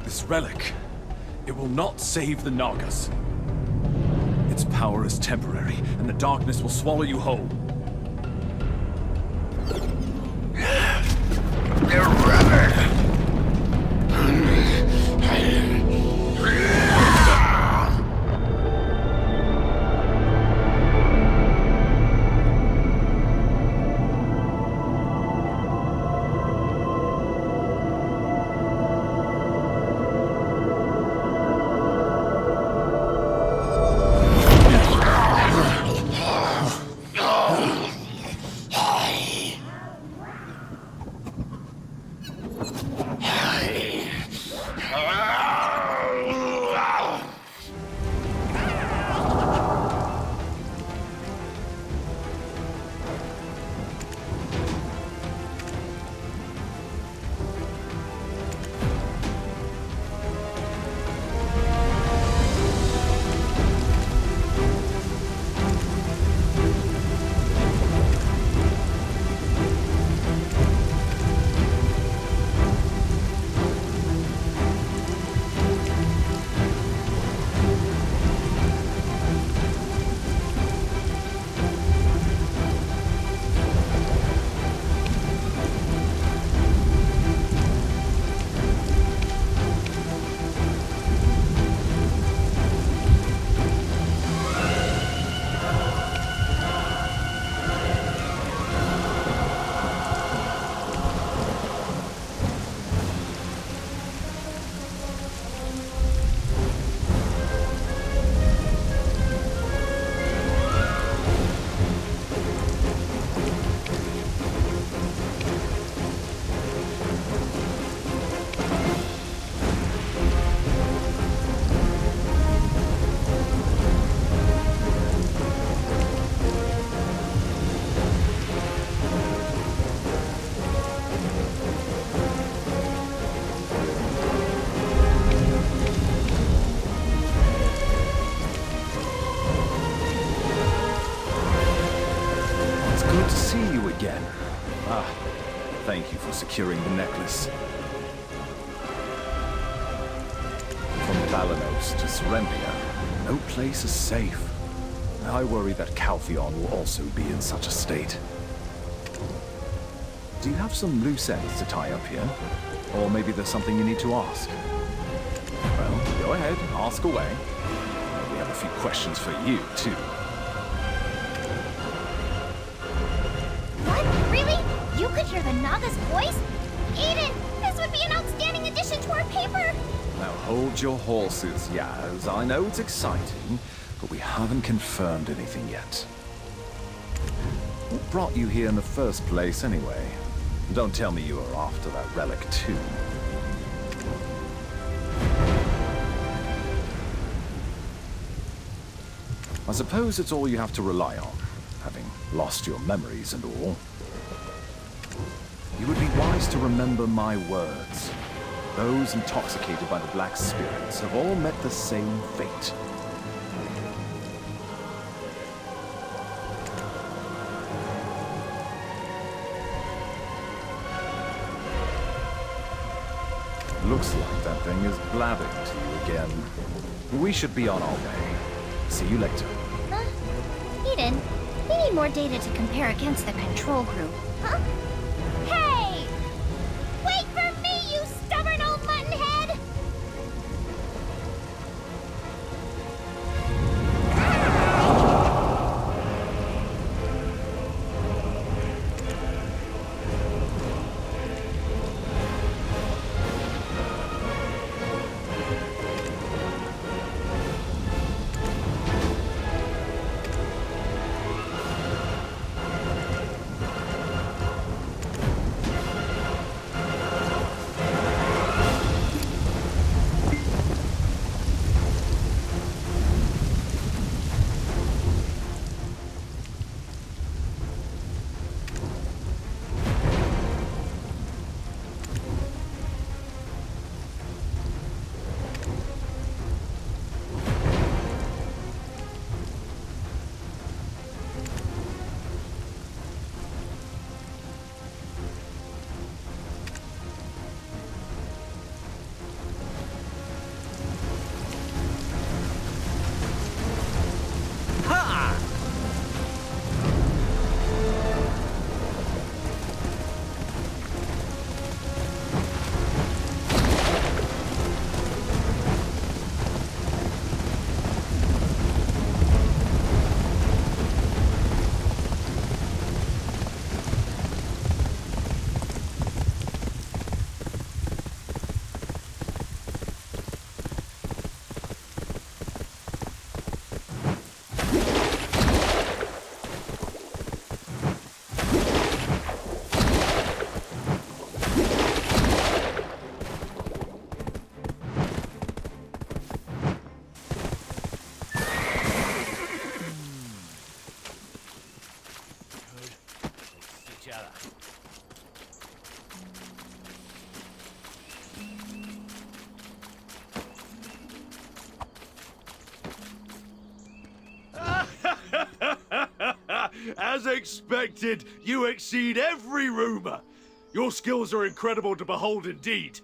This relic, it will not save the Nagas. Its power is temporary, and the darkness will swallow you whole. The relic! Thank you for securing the necklace. From Valanos to Serendia, no place is safe. I worry that Caltheon will also be in such a state. Do you have some loose ends to tie up here? Or maybe there's something you need to ask? Well, go ahead, ask away. We have a few questions for you, too. What? Really? You could hear the Naga's voice? Aiden, this would be an outstanding addition to our paper! Now hold your horses, Yaz. I know it's exciting, but we haven't confirmed anything yet. What brought you here in the first place, anyway? Don't tell me you were after that relic, too. I suppose it's all you have to rely on, having lost your memories and all. You would be wise to remember my words. Those intoxicated by the Black Spirits have all met the same fate. Looks like that thing is blabbing to you again. We should be on our way. See you later. Huh? Eden, we need more data to compare against the control group. Huh? Hey! Wait for me, you stubborn old muttonhead! As expected, you exceed every rumor. Your skills are incredible to behold indeed.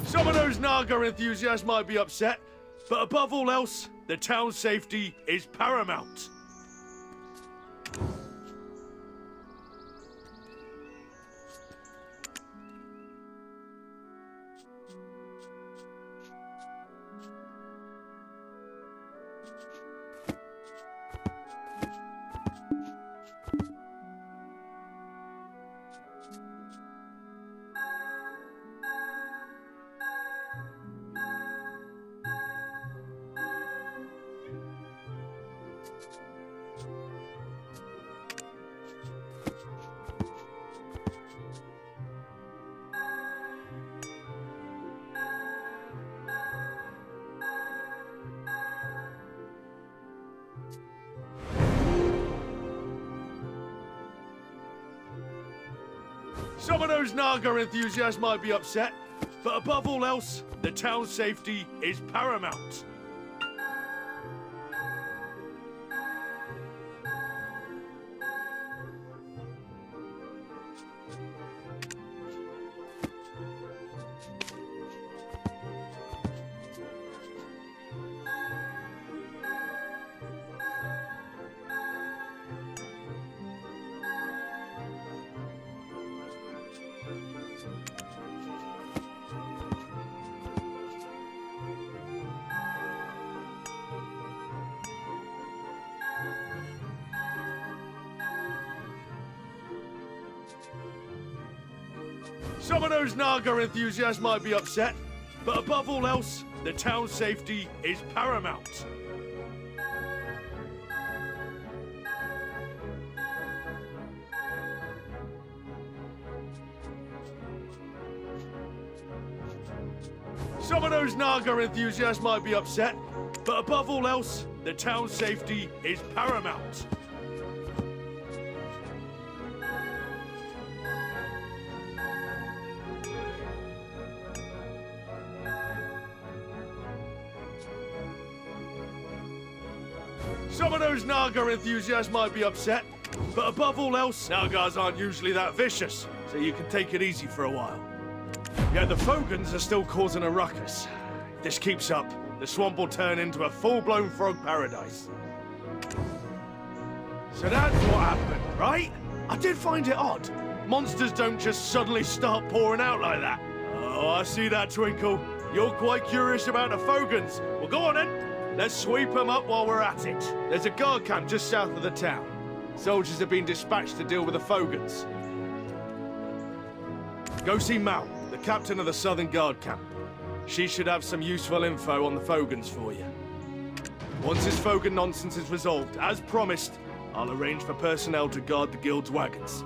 Some of those Naga enthusiasts might be upset, but above all else, the town's safety is paramount. Some of those Naga enthusiasts might be upset, but above all else, the town's safety is paramount. Some of those Naga enthusiasts might be upset, but above all else, the town's safety is paramount. Some of those Naga enthusiasts might be upset, but above all else, the town's safety is paramount. Some of those Naga enthusiasts might be upset, but above all else, Nagas aren't usually that vicious, so you can take it easy for a while. Yet the Fogans are still causing a ruckus. If this keeps up, the swamp will turn into a full-blown frog paradise. So that's what happened, right? I did find it odd. Monsters don't just suddenly start pouring out like that. Oh, I see that twinkle. You're quite curious about the Fogans. Well, go on then. Let's sweep them up while we're at it. There's a guard camp just south of the town. Soldiers have been dispatched to deal with the Fogans. Go see Mal, the captain of the Southern Guard camp. She should have some useful info on the Fogans for you. Once this Fogan nonsense is resolved, as promised, I'll arrange for personnel to guard the guild's wagons.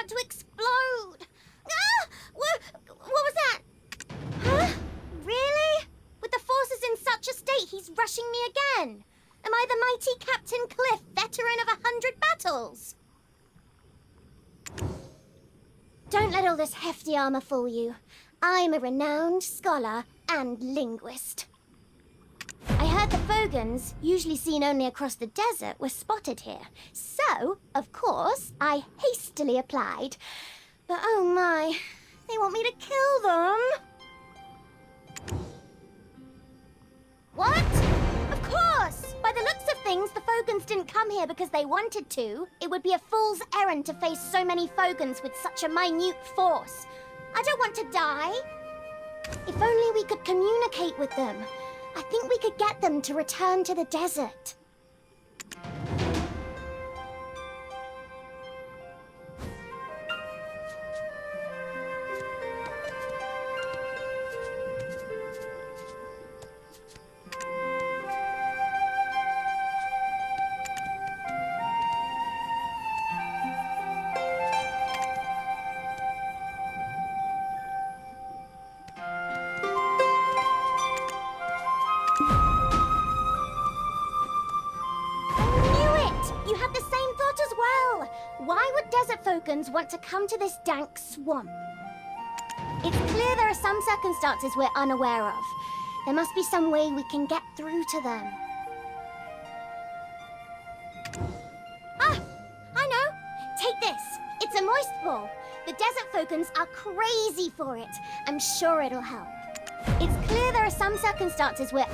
to explode. Ah! What was that? Huh? Really? With the forces in such a state, he's rushing me again. Am I the mighty Captain Cliff, veteran of 100 battles? Don't let all this hefty armor fool you. I'm a renowned scholar and linguist. I heard the Fogans, usually seen only across the desert, were spotted here. So, of course, I hastily applied. But oh my, they want me to kill them. What? Of course! By the looks of things, the Fogans didn't come here because they wanted to. It would be a fool's errand to face so many Fogans with such a minute force. I don't want to die. If only we could communicate with them. I think we could get them to return to the desert. Why would desert Fogans want to come to this dank swamp? It's clear there are some circumstances we're unaware of. There must be some way we can get through to them. Ah! I know! Take this! It's a moist ball. The desert Fogans are crazy for it. I'm sure it'll help. It's clear there are some circumstances where...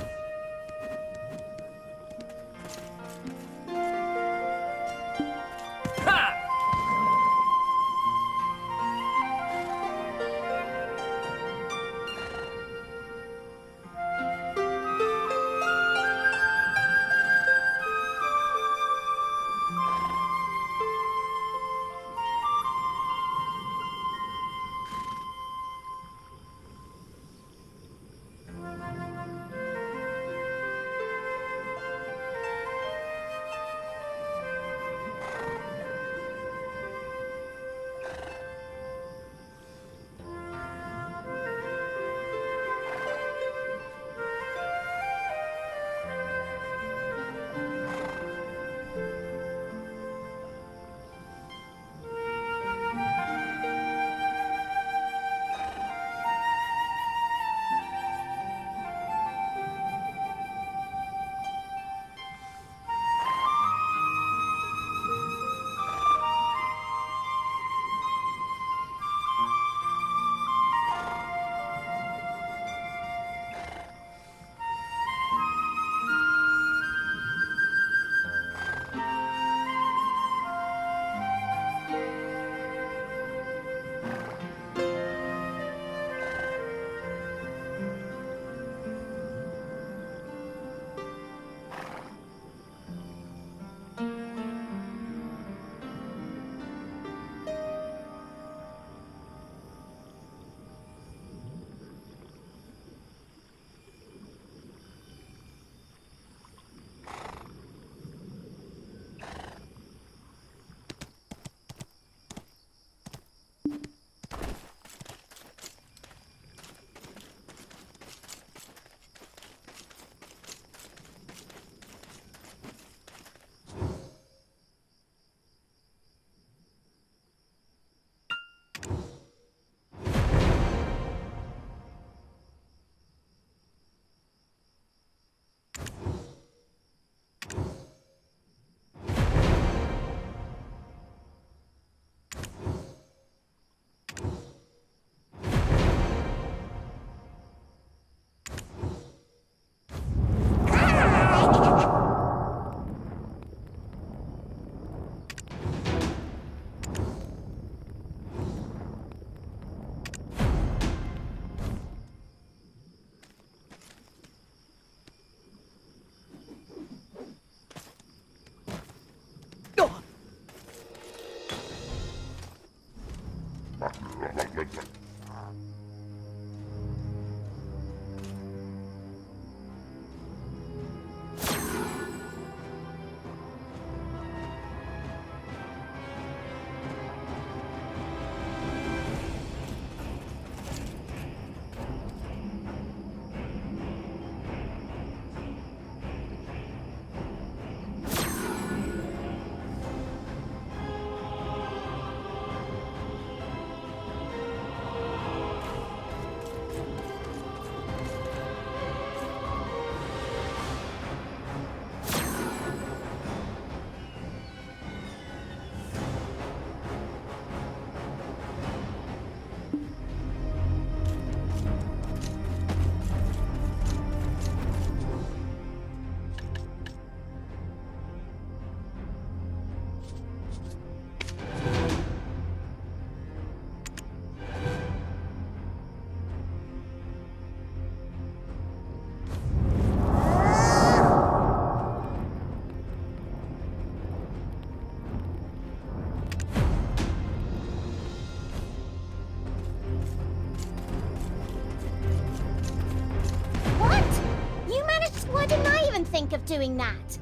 think of doing that?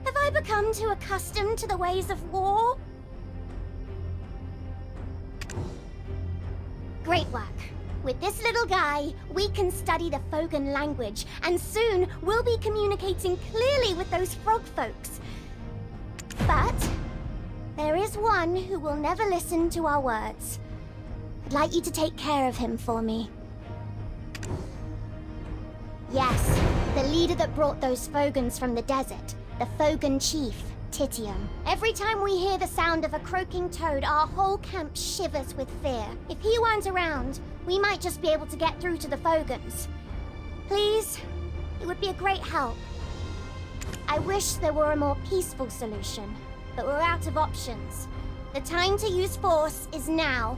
Have I become too accustomed to the ways of war? Great work. With this little guy, we can study the Fogan language, and soon we'll be communicating clearly with those frog folks. But there is one who will never listen to our words. I'd like you to take care of him for me. Yes, the leader that brought those Fogans from the desert. The Fogan chief, Titium. Every time we hear the sound of a croaking toad, our whole camp shivers with fear. If he weren't around, we might just be able to get through to the Fogans. Please, it would be a great help. I wish there were a more peaceful solution, but we're out of options. The time to use force is now.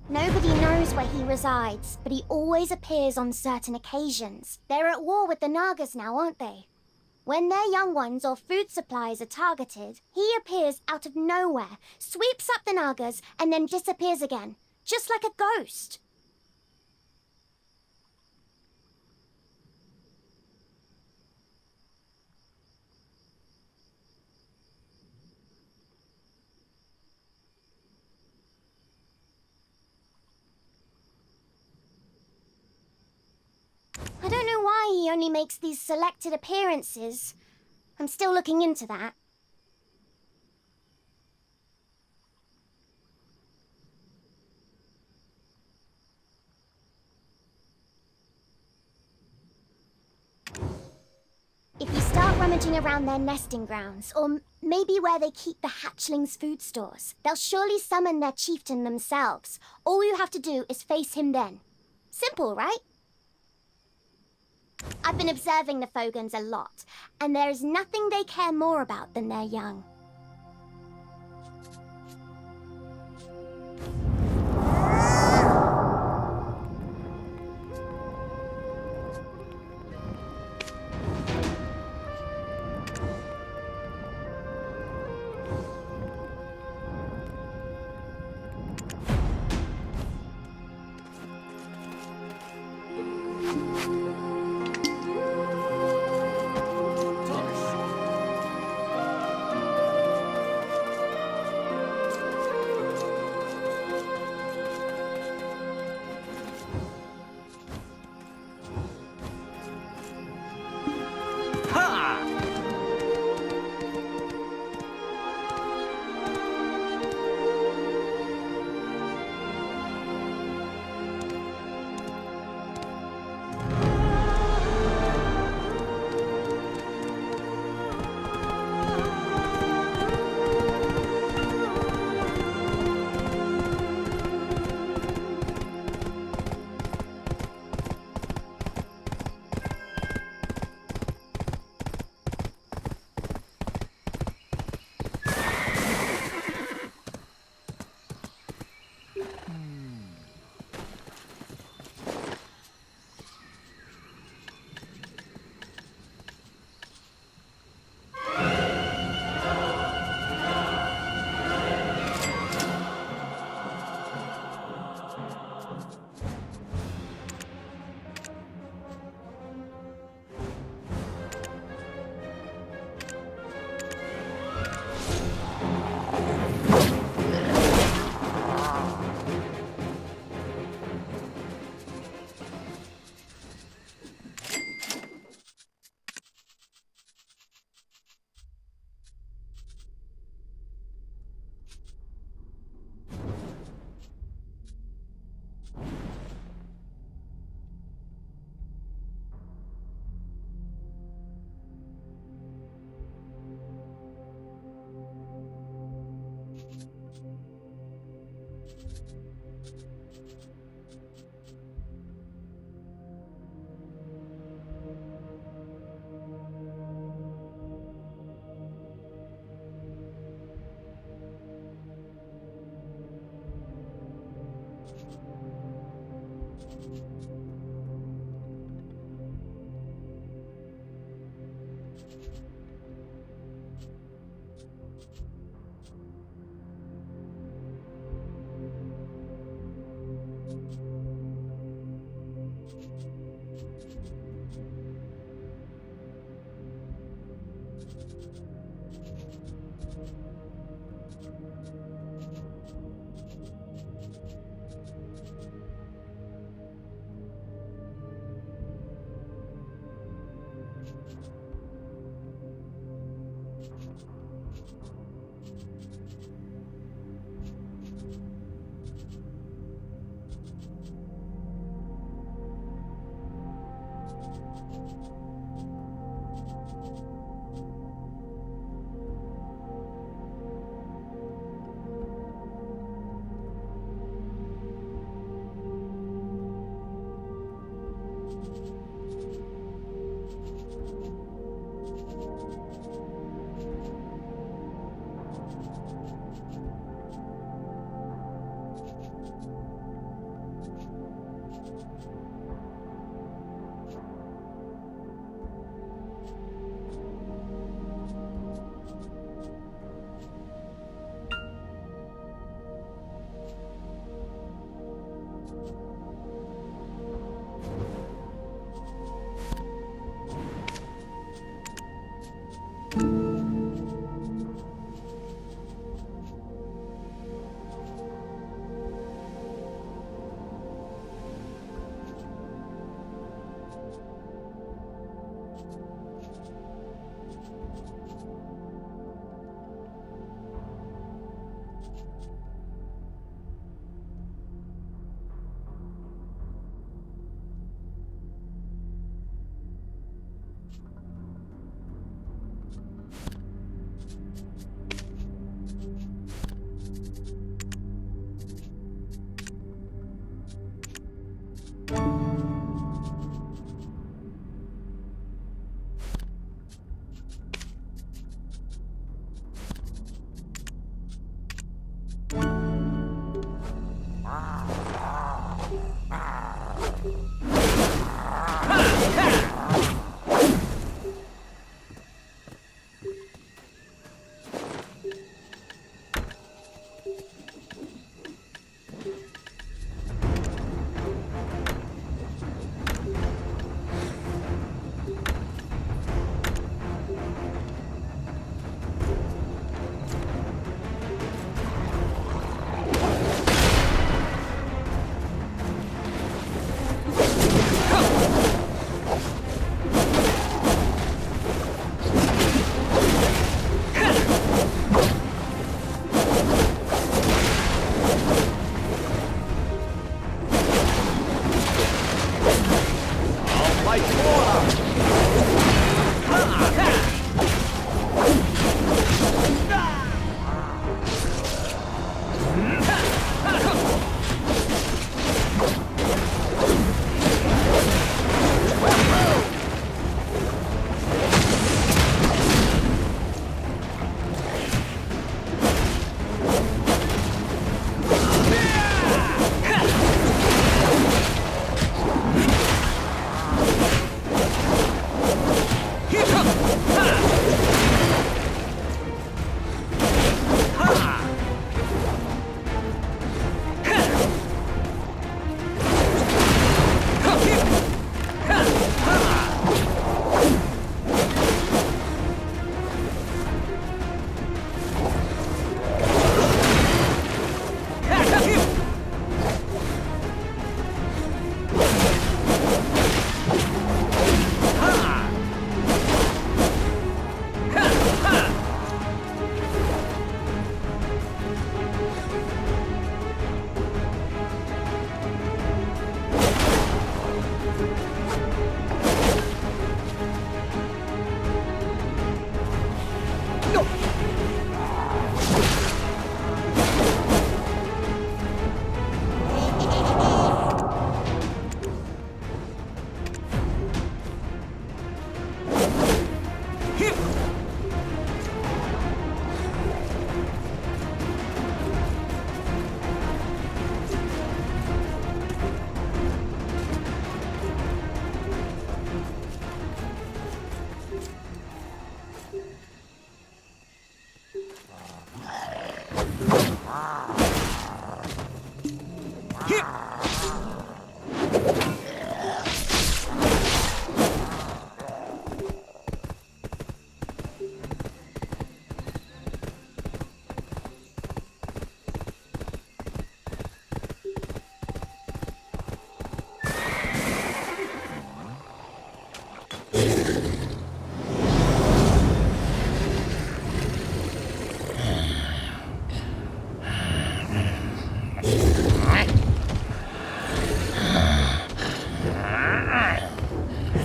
Nobody knows where he resides, but he always appears on certain occasions. They're at war with the Nagas now, aren't they? When their young ones or food supplies are targeted, he appears out of nowhere, sweeps up the Nagas, and then disappears again, just like a ghost. I don't know why he only makes these selected appearances. I'm still looking into that. If you start rummaging around their nesting grounds, or maybe where they keep the hatchlings' food stores, they'll surely summon their chieftain themselves. All you have to do is face him then. Simple, right? I've been observing the Fogans a lot, and there is nothing they care more about than their young.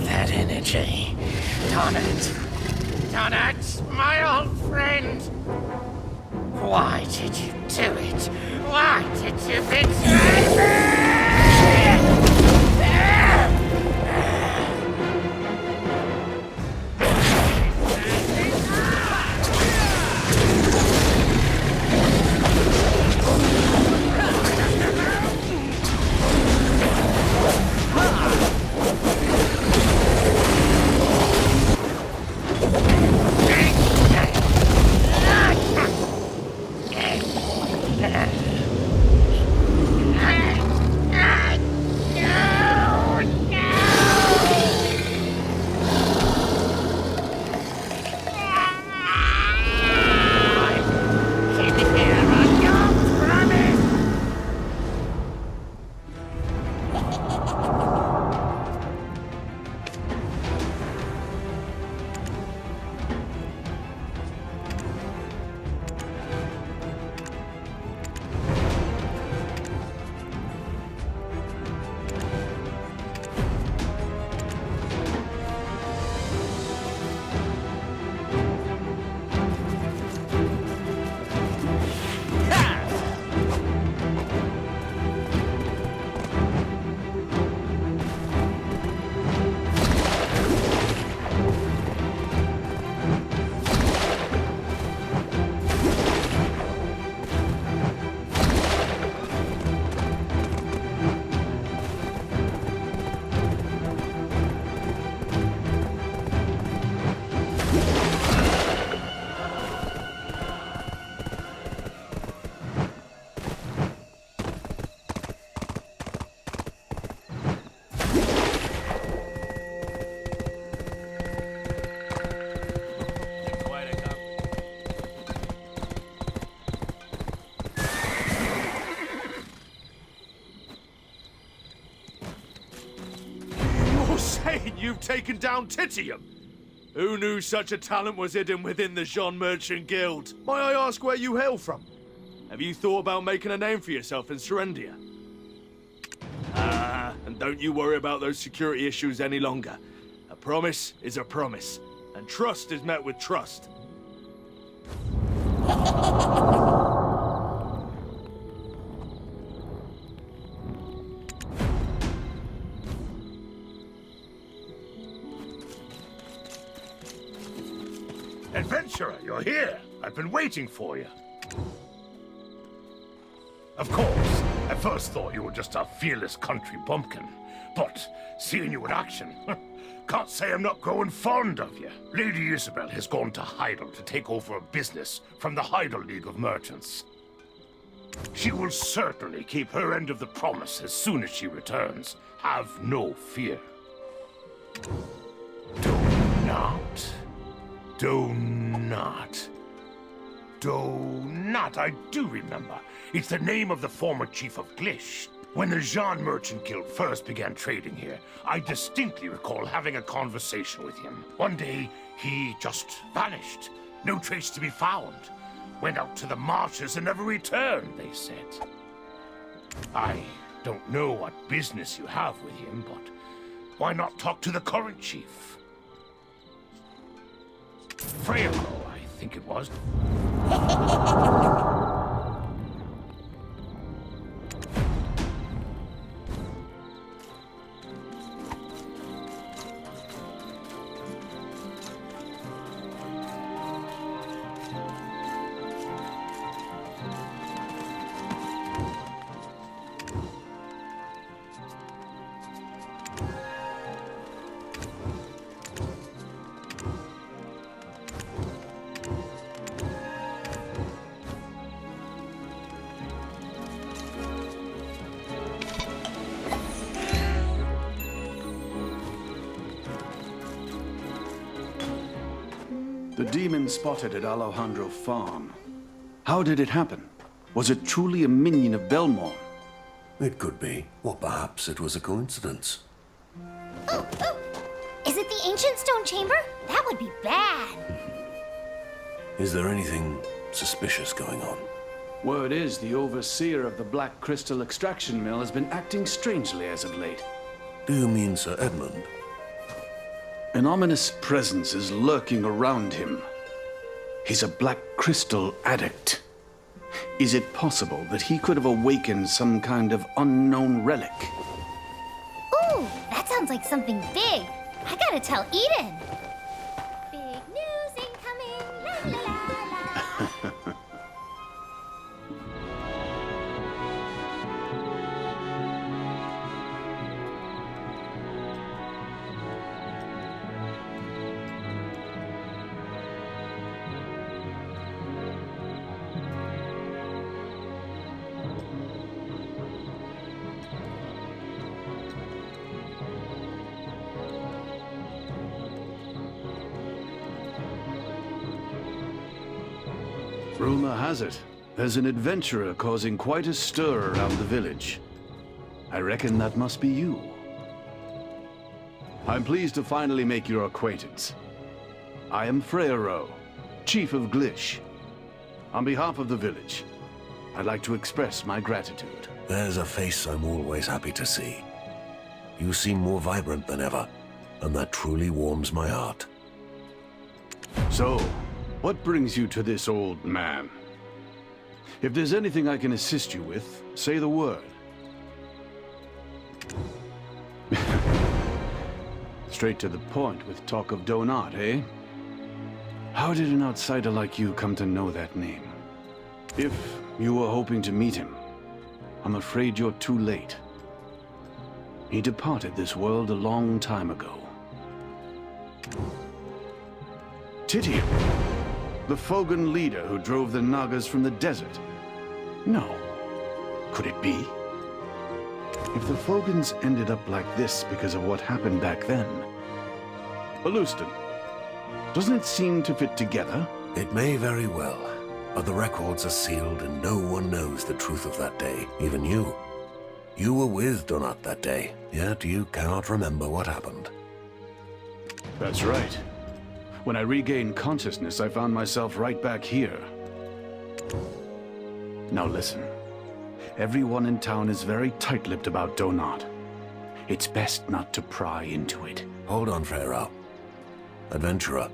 That energy. Donut! Donut, my old friend! Why did you do it? Why did you betray me? You've taken down Titium! Who knew such a talent was hidden within the Jean Merchant Guild? May I ask where you hail from? Have you thought about making a name for yourself in Serendia? And don't you worry about those security issues any longer. A promise is a promise, and trust is met with trust. Adventurer, you're here! I've been waiting for you. Of course, I first thought you were just a fearless country bumpkin. But, seeing you in action, can't say I'm not growing fond of you. Lady Isabel has gone to Heidel to take over a business from the Heidel League of Merchants. She will certainly keep her end of the promise as soon as she returns. Have no fear. Donut, I do remember. It's the name of the former chief of Glish. When the Jean Merchant Guild first began trading here, I distinctly recall having a conversation with him. One day, he just vanished. No trace to be found. Went out to the marshes and never returned, they said. I don't know what business you have with him, but why not talk to the current chief? Freyago, I think it was. The demon spotted at Alejandro Farm. How did it happen? Was it truly a minion of Belmont? It could be, or perhaps it was a coincidence. Ooh, ooh! Is it the ancient stone chamber? That would be bad. Is there anything suspicious going on? Word is the overseer of the Black Crystal Extraction Mill has been acting strangely as of late. Do you mean Sir Edmund? An ominous presence is lurking around him. He's a Black Crystal addict. Is it possible that he could have awakened some kind of unknown relic? Ooh, that sounds like something big. I gotta tell Eden. Big news incoming, la la la la. Rumor has it, there's an adventurer causing quite a stir around the village. I reckon that must be you. I'm pleased to finally make your acquaintance. I am Freyro, Chief of Glish. On behalf of the village, I'd like to express my gratitude. There's a face I'm always happy to see. You seem more vibrant than ever, and that truly warms my heart. So, what brings you to this old man? If there's anything I can assist you with, say the word. Straight to the point with talk of Donat, eh? How did an outsider like you come to know that name? If you were hoping to meet him, I'm afraid you're too late. He departed this world a long time ago. Titian, the Fogan leader who drove the Nagas from the desert. No. Could it be? If the Fogans ended up like this because of what happened back then... Alustan, doesn't it seem to fit together? It may very well, but the records are sealed and no one knows the truth of that day, even you. You were with Donat that day, yet you cannot remember what happened. That's right. When I regained consciousness, I found myself right back here. Now listen. Everyone in town is very tight-lipped about Donat. It's best not to pry into it. Hold on, Freyra. Adventurer.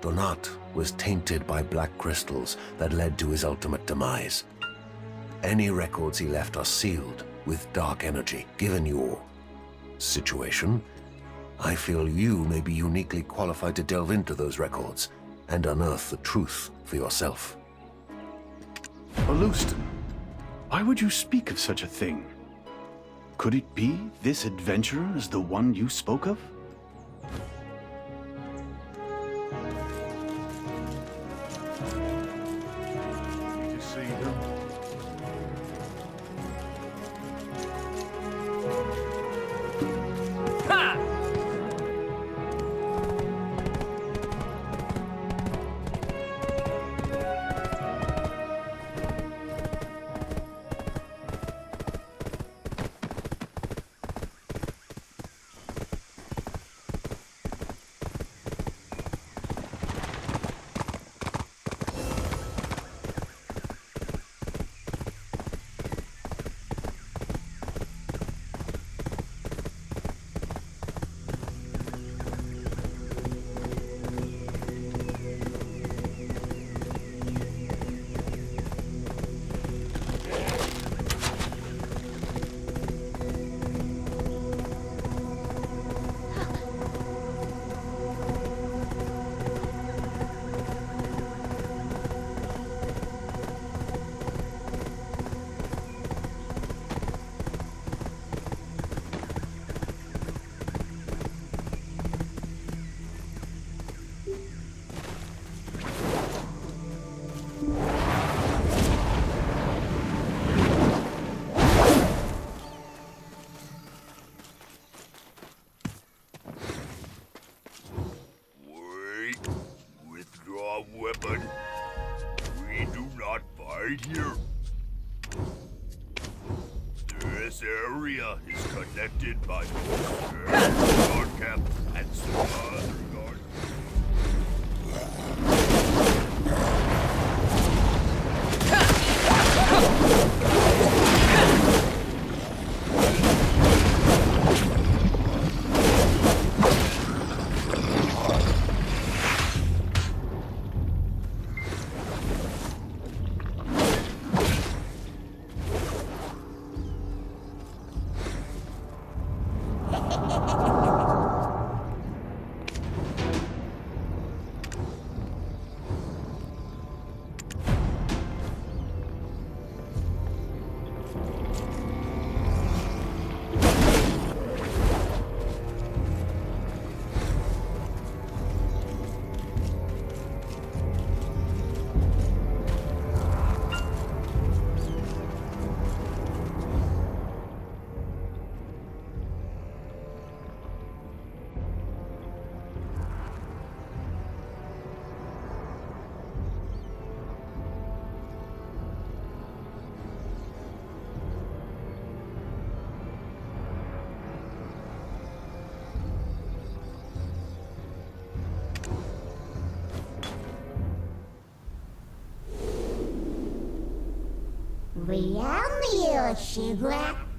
Donat was tainted by black crystals that led to his ultimate demise. Any records he left are sealed with dark energy. Given your situation, I feel you may be uniquely qualified to delve into those records and unearth the truth for yourself. Alustan, why would you speak of such a thing? Could it be this adventurer is the one you spoke of? You see them? right here. This area is connected by guard camp and some other guard.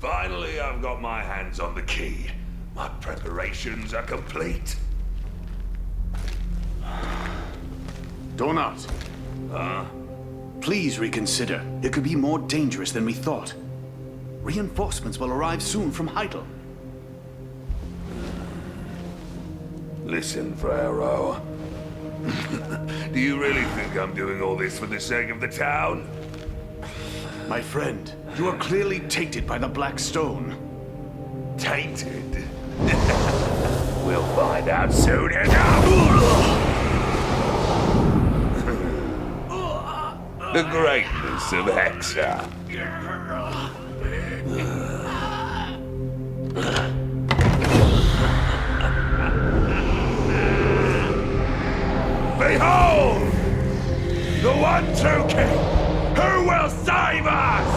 Finally, I've got my hands on the key. My preparations are complete. Donut. Please reconsider. It could be more dangerous than we thought. Reinforcements will arrive soon from Heidel. Listen, Frero. Do you really think I'm doing all this for the sake of the town? My friend, you are clearly tainted by the Black Stone. Tainted? We'll find out soon enough! The greatness of Hexa. Behold! The one true king! Who will save us?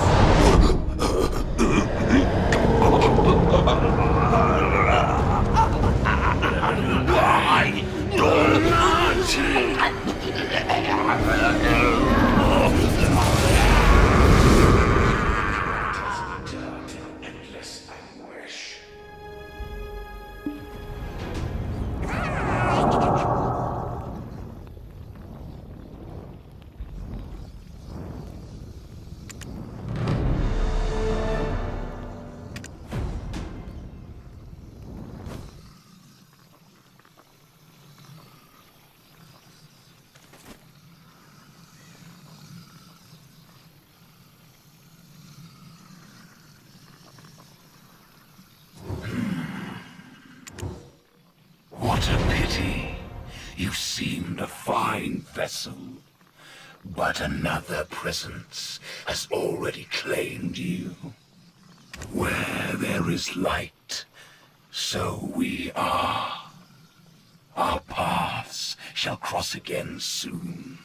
Why not? Endless anguish. What a pity. You seemed a fine vessel. But another presence has already claimed you. Where there is light, so we are. Our paths shall cross again soon.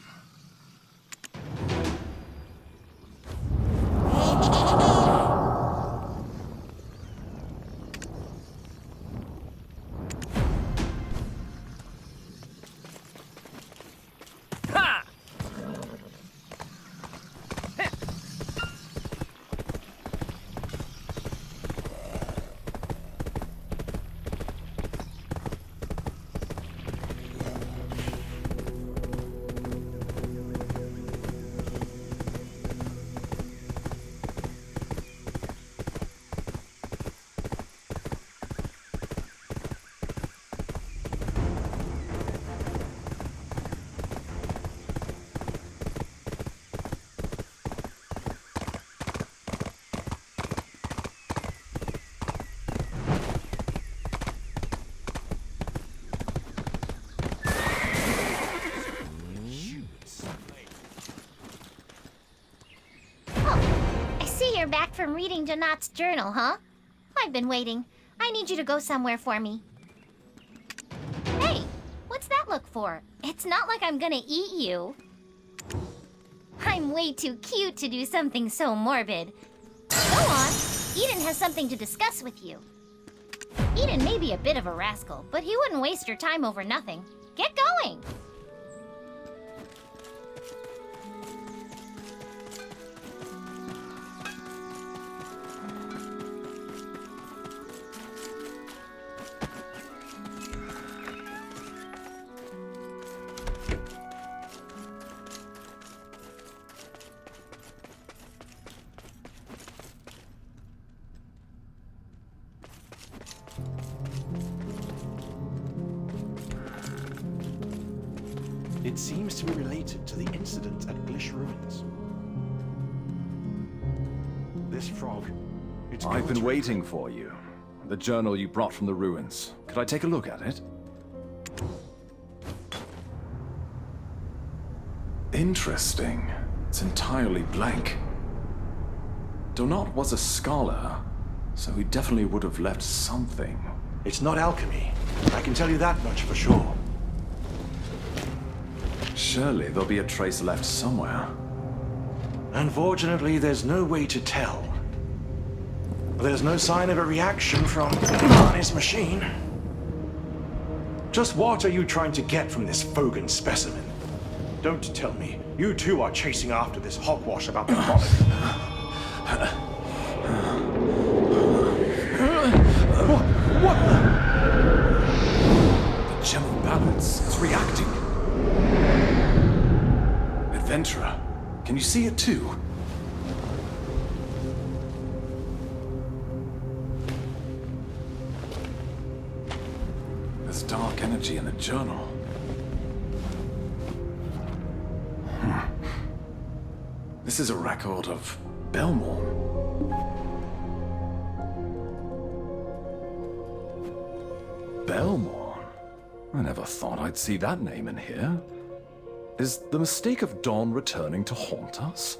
You're back from reading Donat's journal, huh? I've been waiting. I need you to go somewhere for me. Hey, what's that look for? It's not like I'm gonna eat you. I I'm way too cute to do something so morbid. Go on. Eden has something to discuss with you. Eden may be a bit of a rascal, but he wouldn't waste your time over nothing. Get going! It seems to be related to the incident at Glish Ruins. This frog, it's I've been waiting for you. The journal you brought from the ruins. Could I take a look at it? Interesting. It's entirely blank. Donat was a scholar, so he definitely would have left something. It's not alchemy. I can tell you that much for sure. Surely there'll be a trace left somewhere. Unfortunately, there's no way to tell. There's no sign of a reaction from Marnie's machine. Just what are you trying to get from this Fogan specimen? Don't tell me you too are chasing after this hogwash about the frolic. What the gem of balance is reacting. Adventurer, can you see it too? There's dark energy in the journal. This is a record of Belmore. Belmore? I never thought I'd see that name in here. Is the mistake of Dawn returning to haunt us?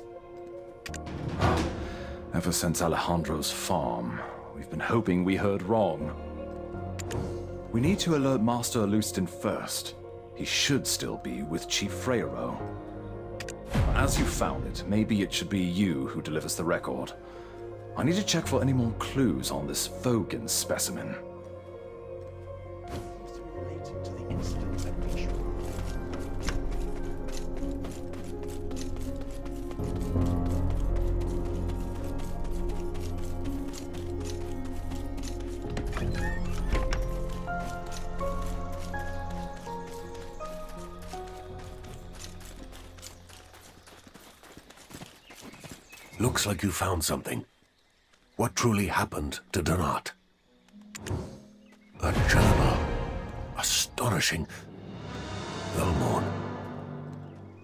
Ever since Alejandro's farm, we've been hoping we heard wrong. We need to alert Master Alustin first. He should still be with Chief Freyro. As you found it, maybe it should be you who delivers the record. I need to check for any more clues on this Fogan specimen. related to the incident at Glish Ruins. Looks like you found something. What truly happened to Donat? A journal. Astonishing. Belmorn.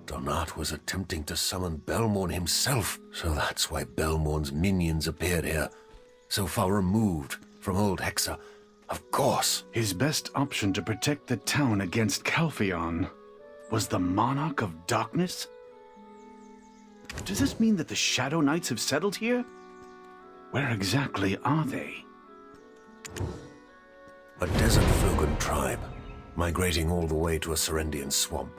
Donat was attempting to summon Belmorn himself, so that's why Belmorn's minions appeared here. So far removed from old Hexa. Of course. His best option to protect the town against Calpheon was the Monarch of Darkness? Does this mean that the Shadow Knights have settled here? Where exactly are they? A desert Fogan tribe, migrating all the way to a Serendian swamp.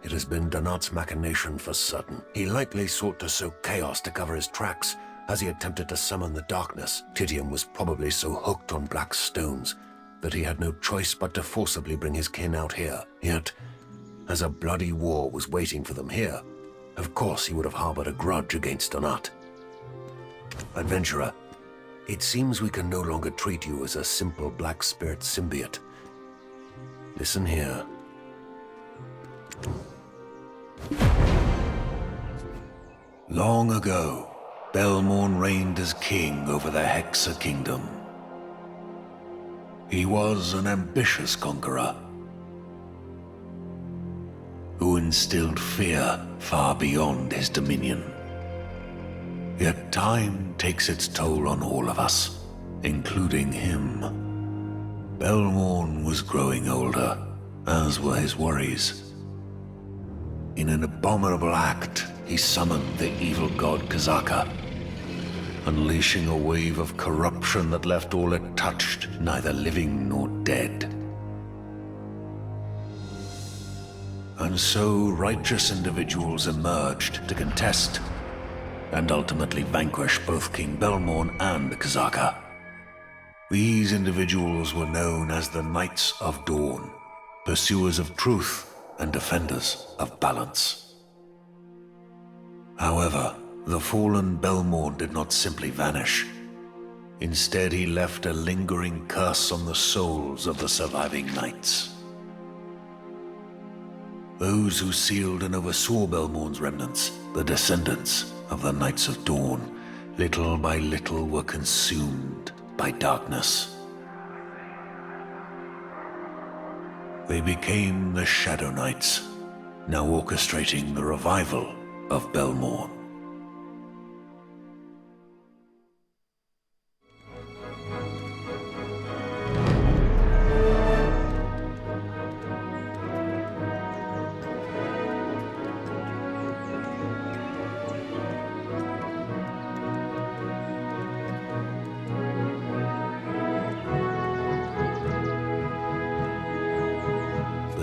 It has been Donat's machination for certain. He likely sought to sow chaos to cover his tracks as he attempted to summon the darkness. Titium was probably so hooked on black stones that he had no choice but to forcibly bring his kin out here. Yet, as a bloody war was waiting for them here, of course he would have harbored a grudge against Donat. Adventurer, it seems we can no longer treat you as a simple black spirit symbiote. Listen here. Long ago, Belmorn reigned as king over the Hexa Kingdom. He was an ambitious conqueror who instilled fear far beyond his dominion. Yet time takes its toll on all of us, including him. Belmorn was growing older, as were his worries. In an abominable act, he summoned the evil god Kazaka, unleashing a wave of corruption that left all it touched neither living nor dead. And so righteous individuals emerged to contest and ultimately vanquish both King Belmorn and the Kazaka. These individuals were known as the Knights of Dawn, pursuers of truth and defenders of balance. However, the fallen Belmorn did not simply vanish. Instead, he left a lingering curse on the souls of the surviving knights. Those who sealed and oversaw Belmorn's remnants, the descendants of the Knights of Dawn, little by little were consumed by darkness. They became the Shadow Knights, now orchestrating the revival of Belmorn.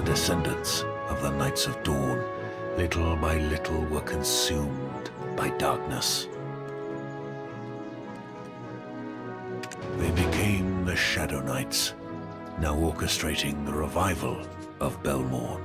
Descendants of the Knights of Dawn, little by little were consumed by darkness. They became the Shadow Knights, now orchestrating the revival of Belmorn.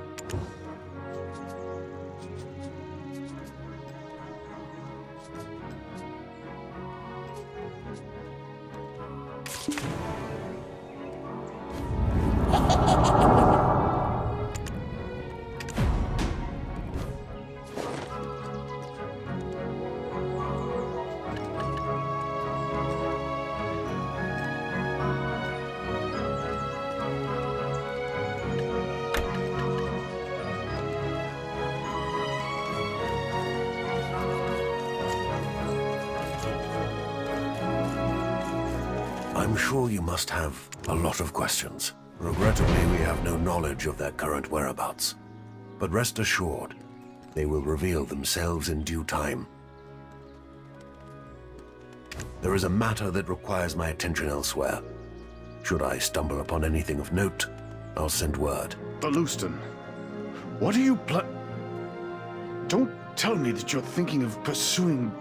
I'm sure you must have a lot of questions. Regrettably, we have no knowledge of their current whereabouts. But rest assured, they will reveal themselves in due time. There is a matter that requires my attention elsewhere. Should I stumble upon anything of note, I'll send word. Alustin, what are you Don't tell me that you're thinking of pursuing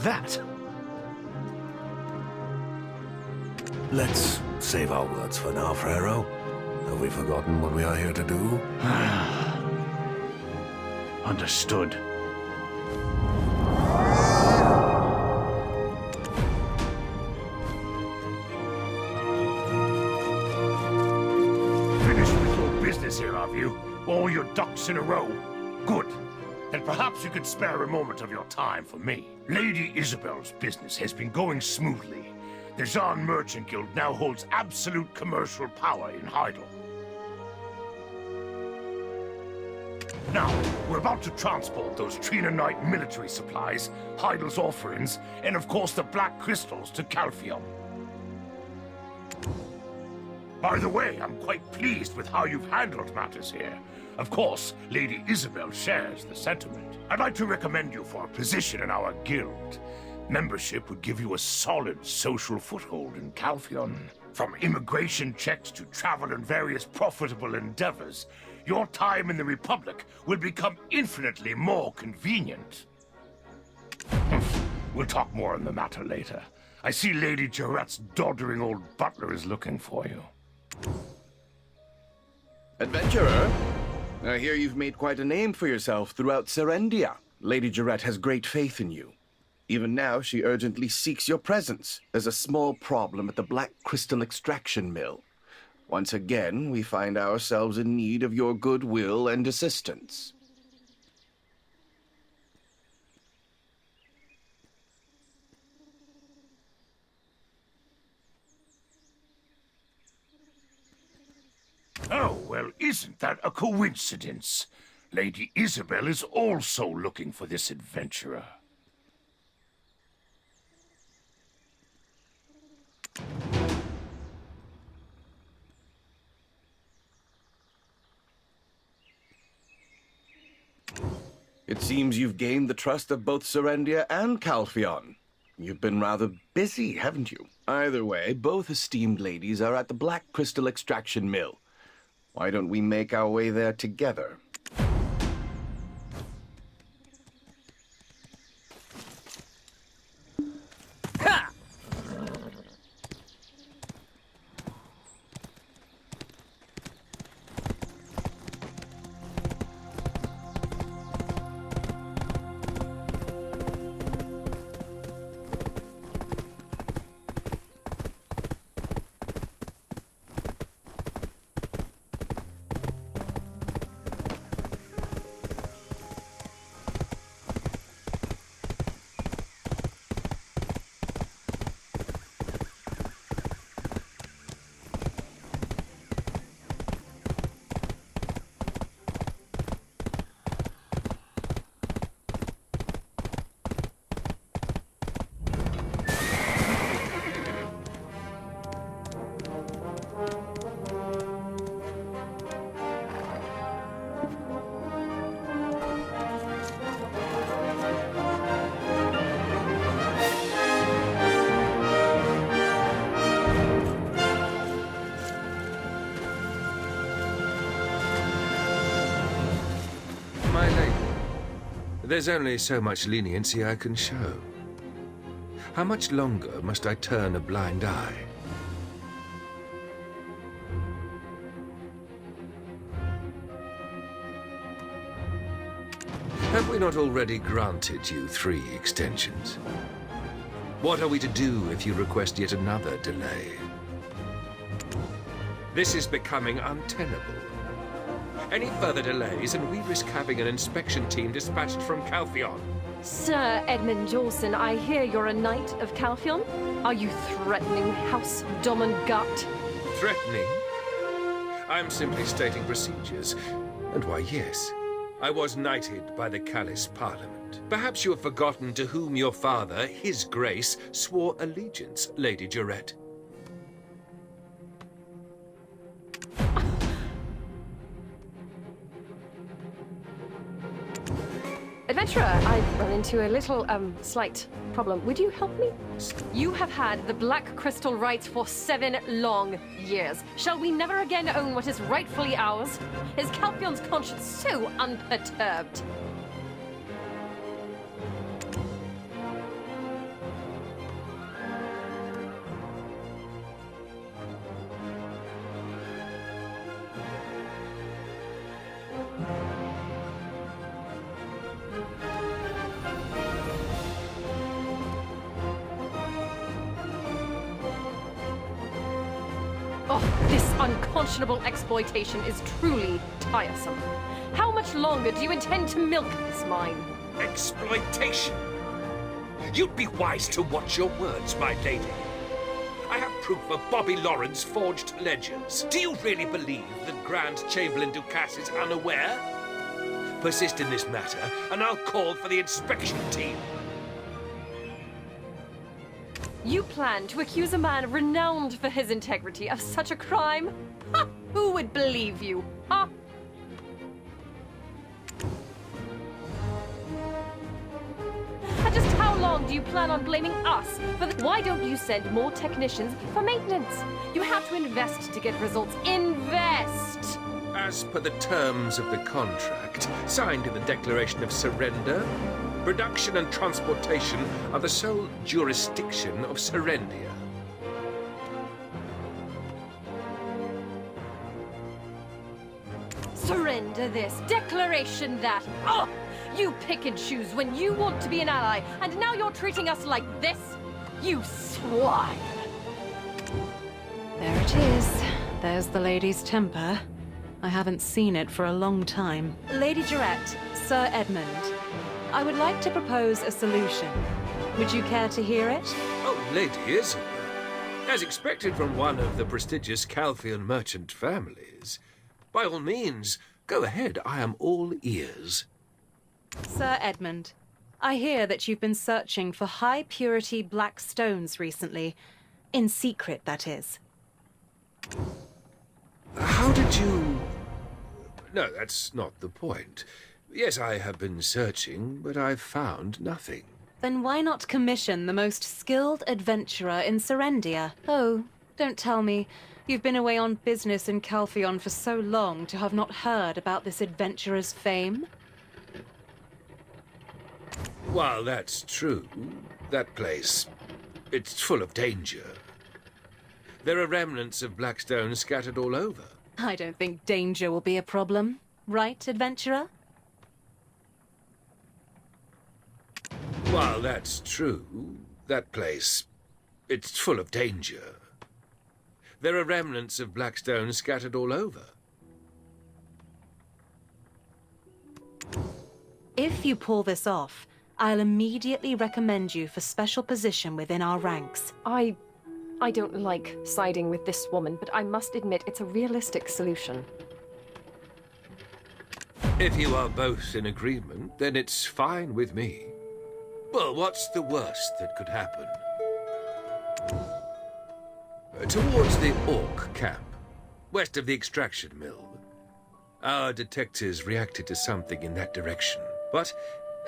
that. Let's save our words for now, Frero. Have we forgotten what we are here to do? Understood. Finished with your business here, have you? All your ducks in a row? Good. Then perhaps you could spare a moment of your time for me. Lady Isabel's business has been going smoothly. The Zan Merchant Guild now holds absolute commercial power in Heidel. Now, we're about to transport those Trina Knight military supplies, Heidel's offerings, and of course the black crystals to Calpheon. By the way, I'm quite pleased with how you've handled matters here. Of course, Lady Isabel shares the sentiment. I'd like to recommend you for a position in our guild. Membership would give you a solid social foothold in Calpheon. From immigration checks to travel and various profitable endeavors, your time in the Republic will become infinitely more convenient. We'll talk more on the matter later. I see Lady Jarrett's doddering old butler is looking for you. Adventurer, I hear you've made quite a name for yourself throughout Serendia. Lady Jarrett has great faith in you. Even now, she urgently seeks your presence. There's a small problem at the Black Crystal Extraction Mill. Once again, we find ourselves in need of your goodwill and assistance. Oh, well, isn't that a coincidence? Lady Isabel is also looking for this adventurer. It seems you've gained the trust of both Serendia and Calpheon. You've been rather busy, haven't you? Either way, both esteemed ladies are at the Black Crystal Extraction Mill. Why don't we make our way there together? There's only so much leniency I can show. How much longer must I turn a blind eye? Have we not already granted you 3 extensions? What are we to do if you request yet another delay? This is becoming untenable. Any further delays and we risk having an inspection team dispatched from Calpheon. Sir Edmund Jolson, I hear you're a knight of Calpheon. Are you threatening House Domingat? Threatening? I'm simply stating procedures. And why, yes, I was knighted by the Callis Parliament. Perhaps you have forgotten to whom your father, His Grace, swore allegiance, Lady Jarrett. Adventurer, I've run into a little, slight problem. Would you help me? You have had the Black Crystal rights for 7 long years. Shall we never again own what is rightfully ours? Is Calpheon's conscience so unperturbed? Oh, this unconscionable exploitation is truly tiresome. How much longer do you intend to milk this mine? Exploitation? You'd be wise to watch your words, my lady. I have proof of Bobby Lauren's forged ledgers. Do you really believe that Grand Chamberlain Ducasse is unaware? Persist in this matter, and I'll call for the inspection team. You plan to accuse a man renowned for his integrity of such a crime? Ha! Who would believe you? Ha! And just how long do you plan on blaming us for the... Why don't you send more technicians for maintenance? You have to invest to get results. Invest! As per the terms of the contract, signed in the Declaration of Surrender, production and transportation are the sole jurisdiction of Serendia. Surrender this, declaration that. Oh! You pick and choose when you want to be an ally, and now you're treating us like this? You swine! There it is. There's the lady's temper. I haven't seen it for a long time. Lady Jarrett, Sir Edmund, I would like to propose a solution. Would you care to hear it? Oh, Lady Isabel. As expected from one of the prestigious Calpheon merchant families. By all means, go ahead. I am all ears. Sir Edmund, I hear that you've been searching for high-purity black stones recently. In secret, that is. How did you... No, that's not the point. Yes, I have been searching, but I've found nothing. Then why not commission the most skilled adventurer in Serendia? Oh, don't tell me. You've been away on business in Calpheon for so long to have not heard about this adventurer's fame? While that's true, that place, it's full of danger. There are remnants of Blackstone scattered all over. I don't think danger will be a problem. Right, adventurer? While that's true, that place, it's full of danger. There are remnants of Blackstone scattered all over. If you pull this off, I'll immediately recommend you for special position within our ranks. I don't like siding with this woman, but I must admit it's a realistic solution. If you are both in agreement, then it's fine with me. Well, what's the worst that could happen? Towards the Orc camp, west of the extraction mill. Our detectives reacted to something in that direction, but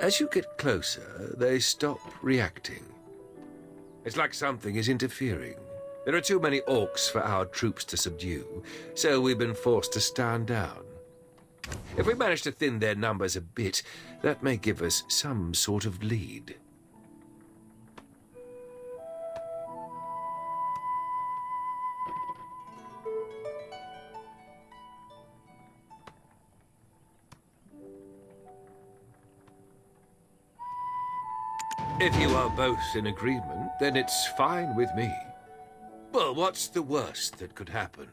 as you get closer, they stop reacting. It's like something is interfering. There are too many orcs for our troops to subdue, so we've been forced to stand down. If we manage to thin their numbers a bit, that may give us some sort of lead. If you are both in agreement, then it's fine with me. Well, what's the worst that could happen?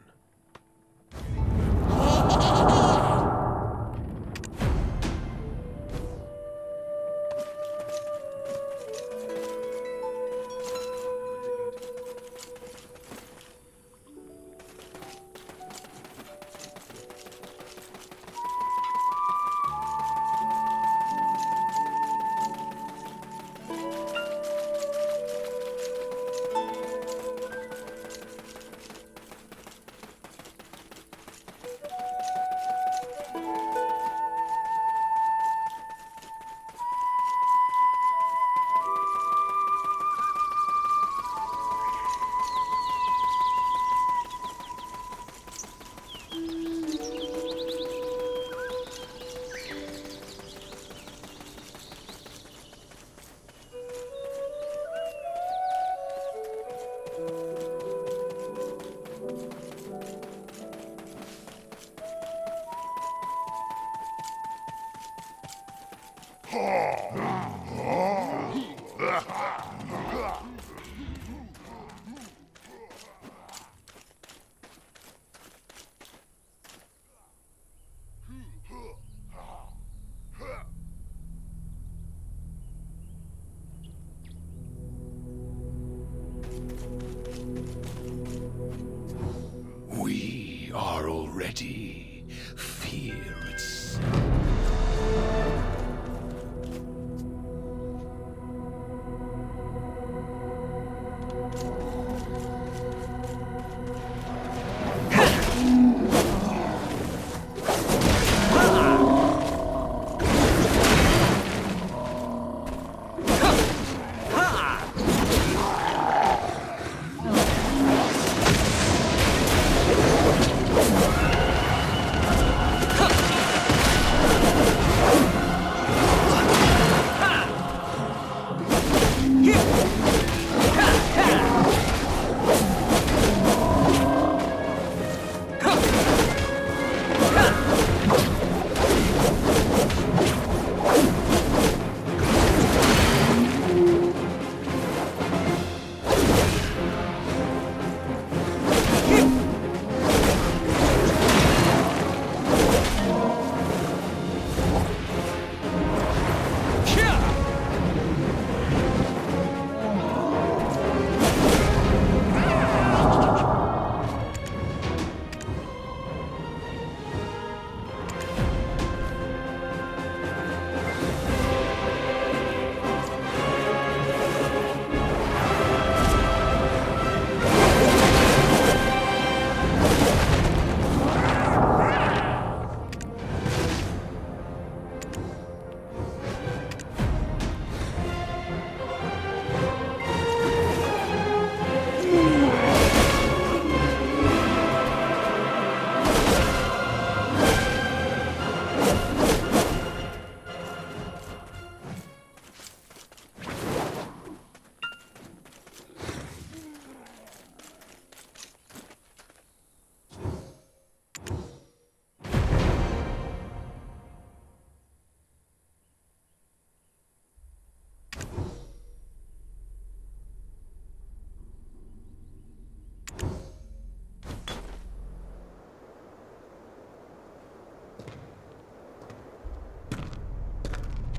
We are already fear itself.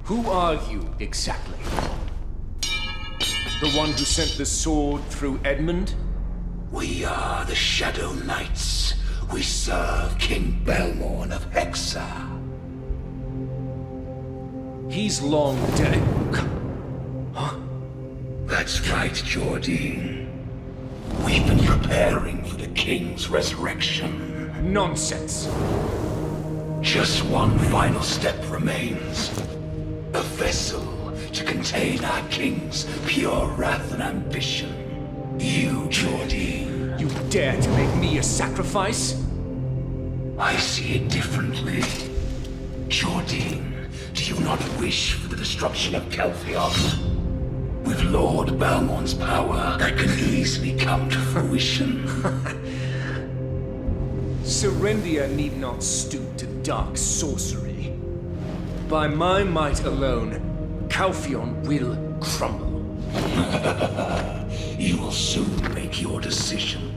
Who are you, exactly? The one who sent the sword through Edmund? We are the Shadow Knights. We serve King Belmorn of Hexa. He's long dead. Huh? That's right, Jordine. We've been preparing for the King's resurrection. Nonsense. Just one final step remains. A vessel to contain our King's pure wrath and ambition. You, Jordine. You dare to make me a sacrifice? I see it differently. Jordine, do you not wish for the destruction of Calpheon? With Lord Balmor's power, that can easily come to fruition. Serendia need not stoop to dark sorcery. By my might alone, Calpheon will crumble. You will soon make your decision,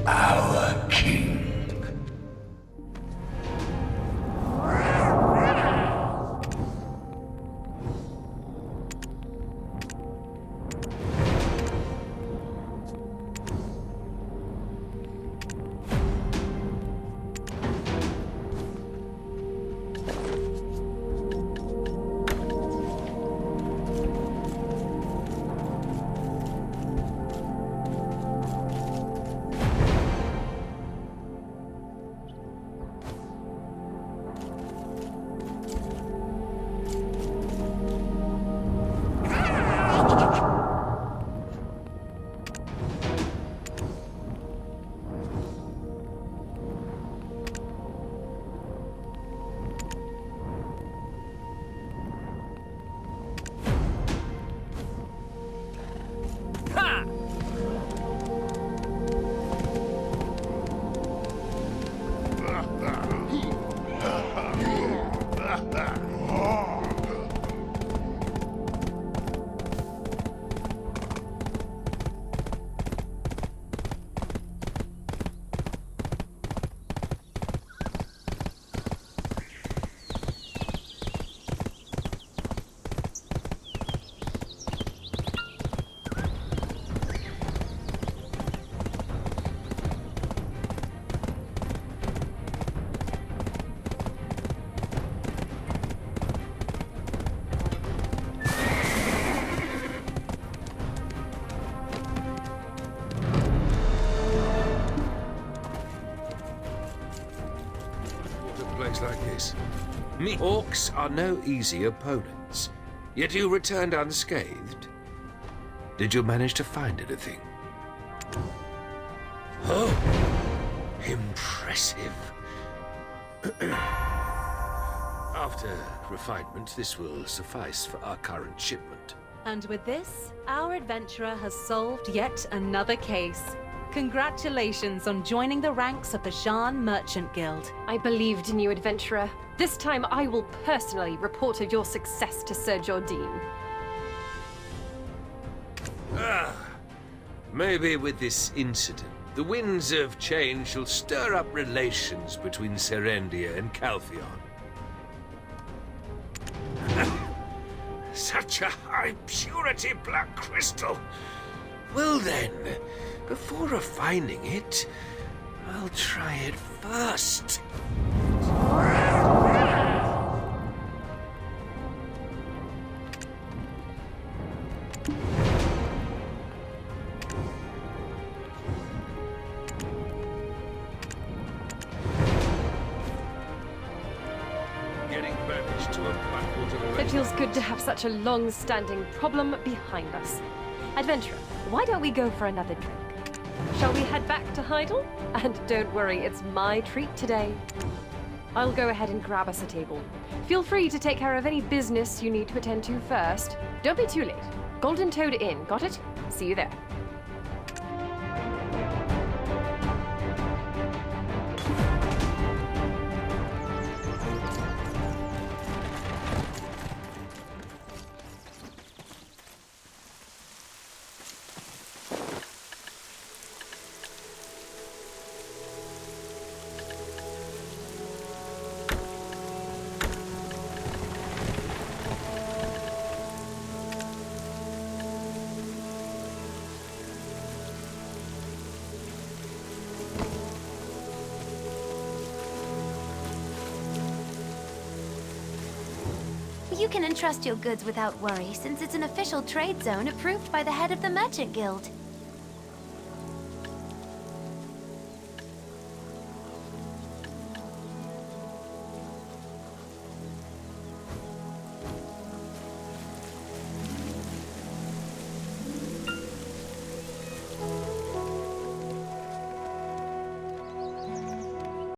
our king. Like this. Me orcs are no easy opponents, yet you returned unscathed. Did you manage to find anything? Oh, impressive. After refinement, this will suffice for our current shipment. And with this, our adventurer has solved yet another case. Congratulations on joining the ranks of the Shan Merchant Guild. I believed in you, adventurer. This time I will personally report of your success to Sir Jordine. Maybe with this incident, the winds of change shall stir up relations between Serendia and Calpheon. Such a high purity black crystal. Well then, before refining it, I'll try it first. Getting banished to a backwater. It feels good to have such a long-standing problem behind us. Adventurer, why don't we go for another drink? Shall we head back to Heidel? And don't worry, it's my treat today. I'll go ahead and grab us a table. Feel free to take care of any business you need to attend to first. Don't be too late. Golden Toad Inn, got it? See you there. You can entrust your goods without worry, since it's an official trade zone approved by the head of the Merchant Guild.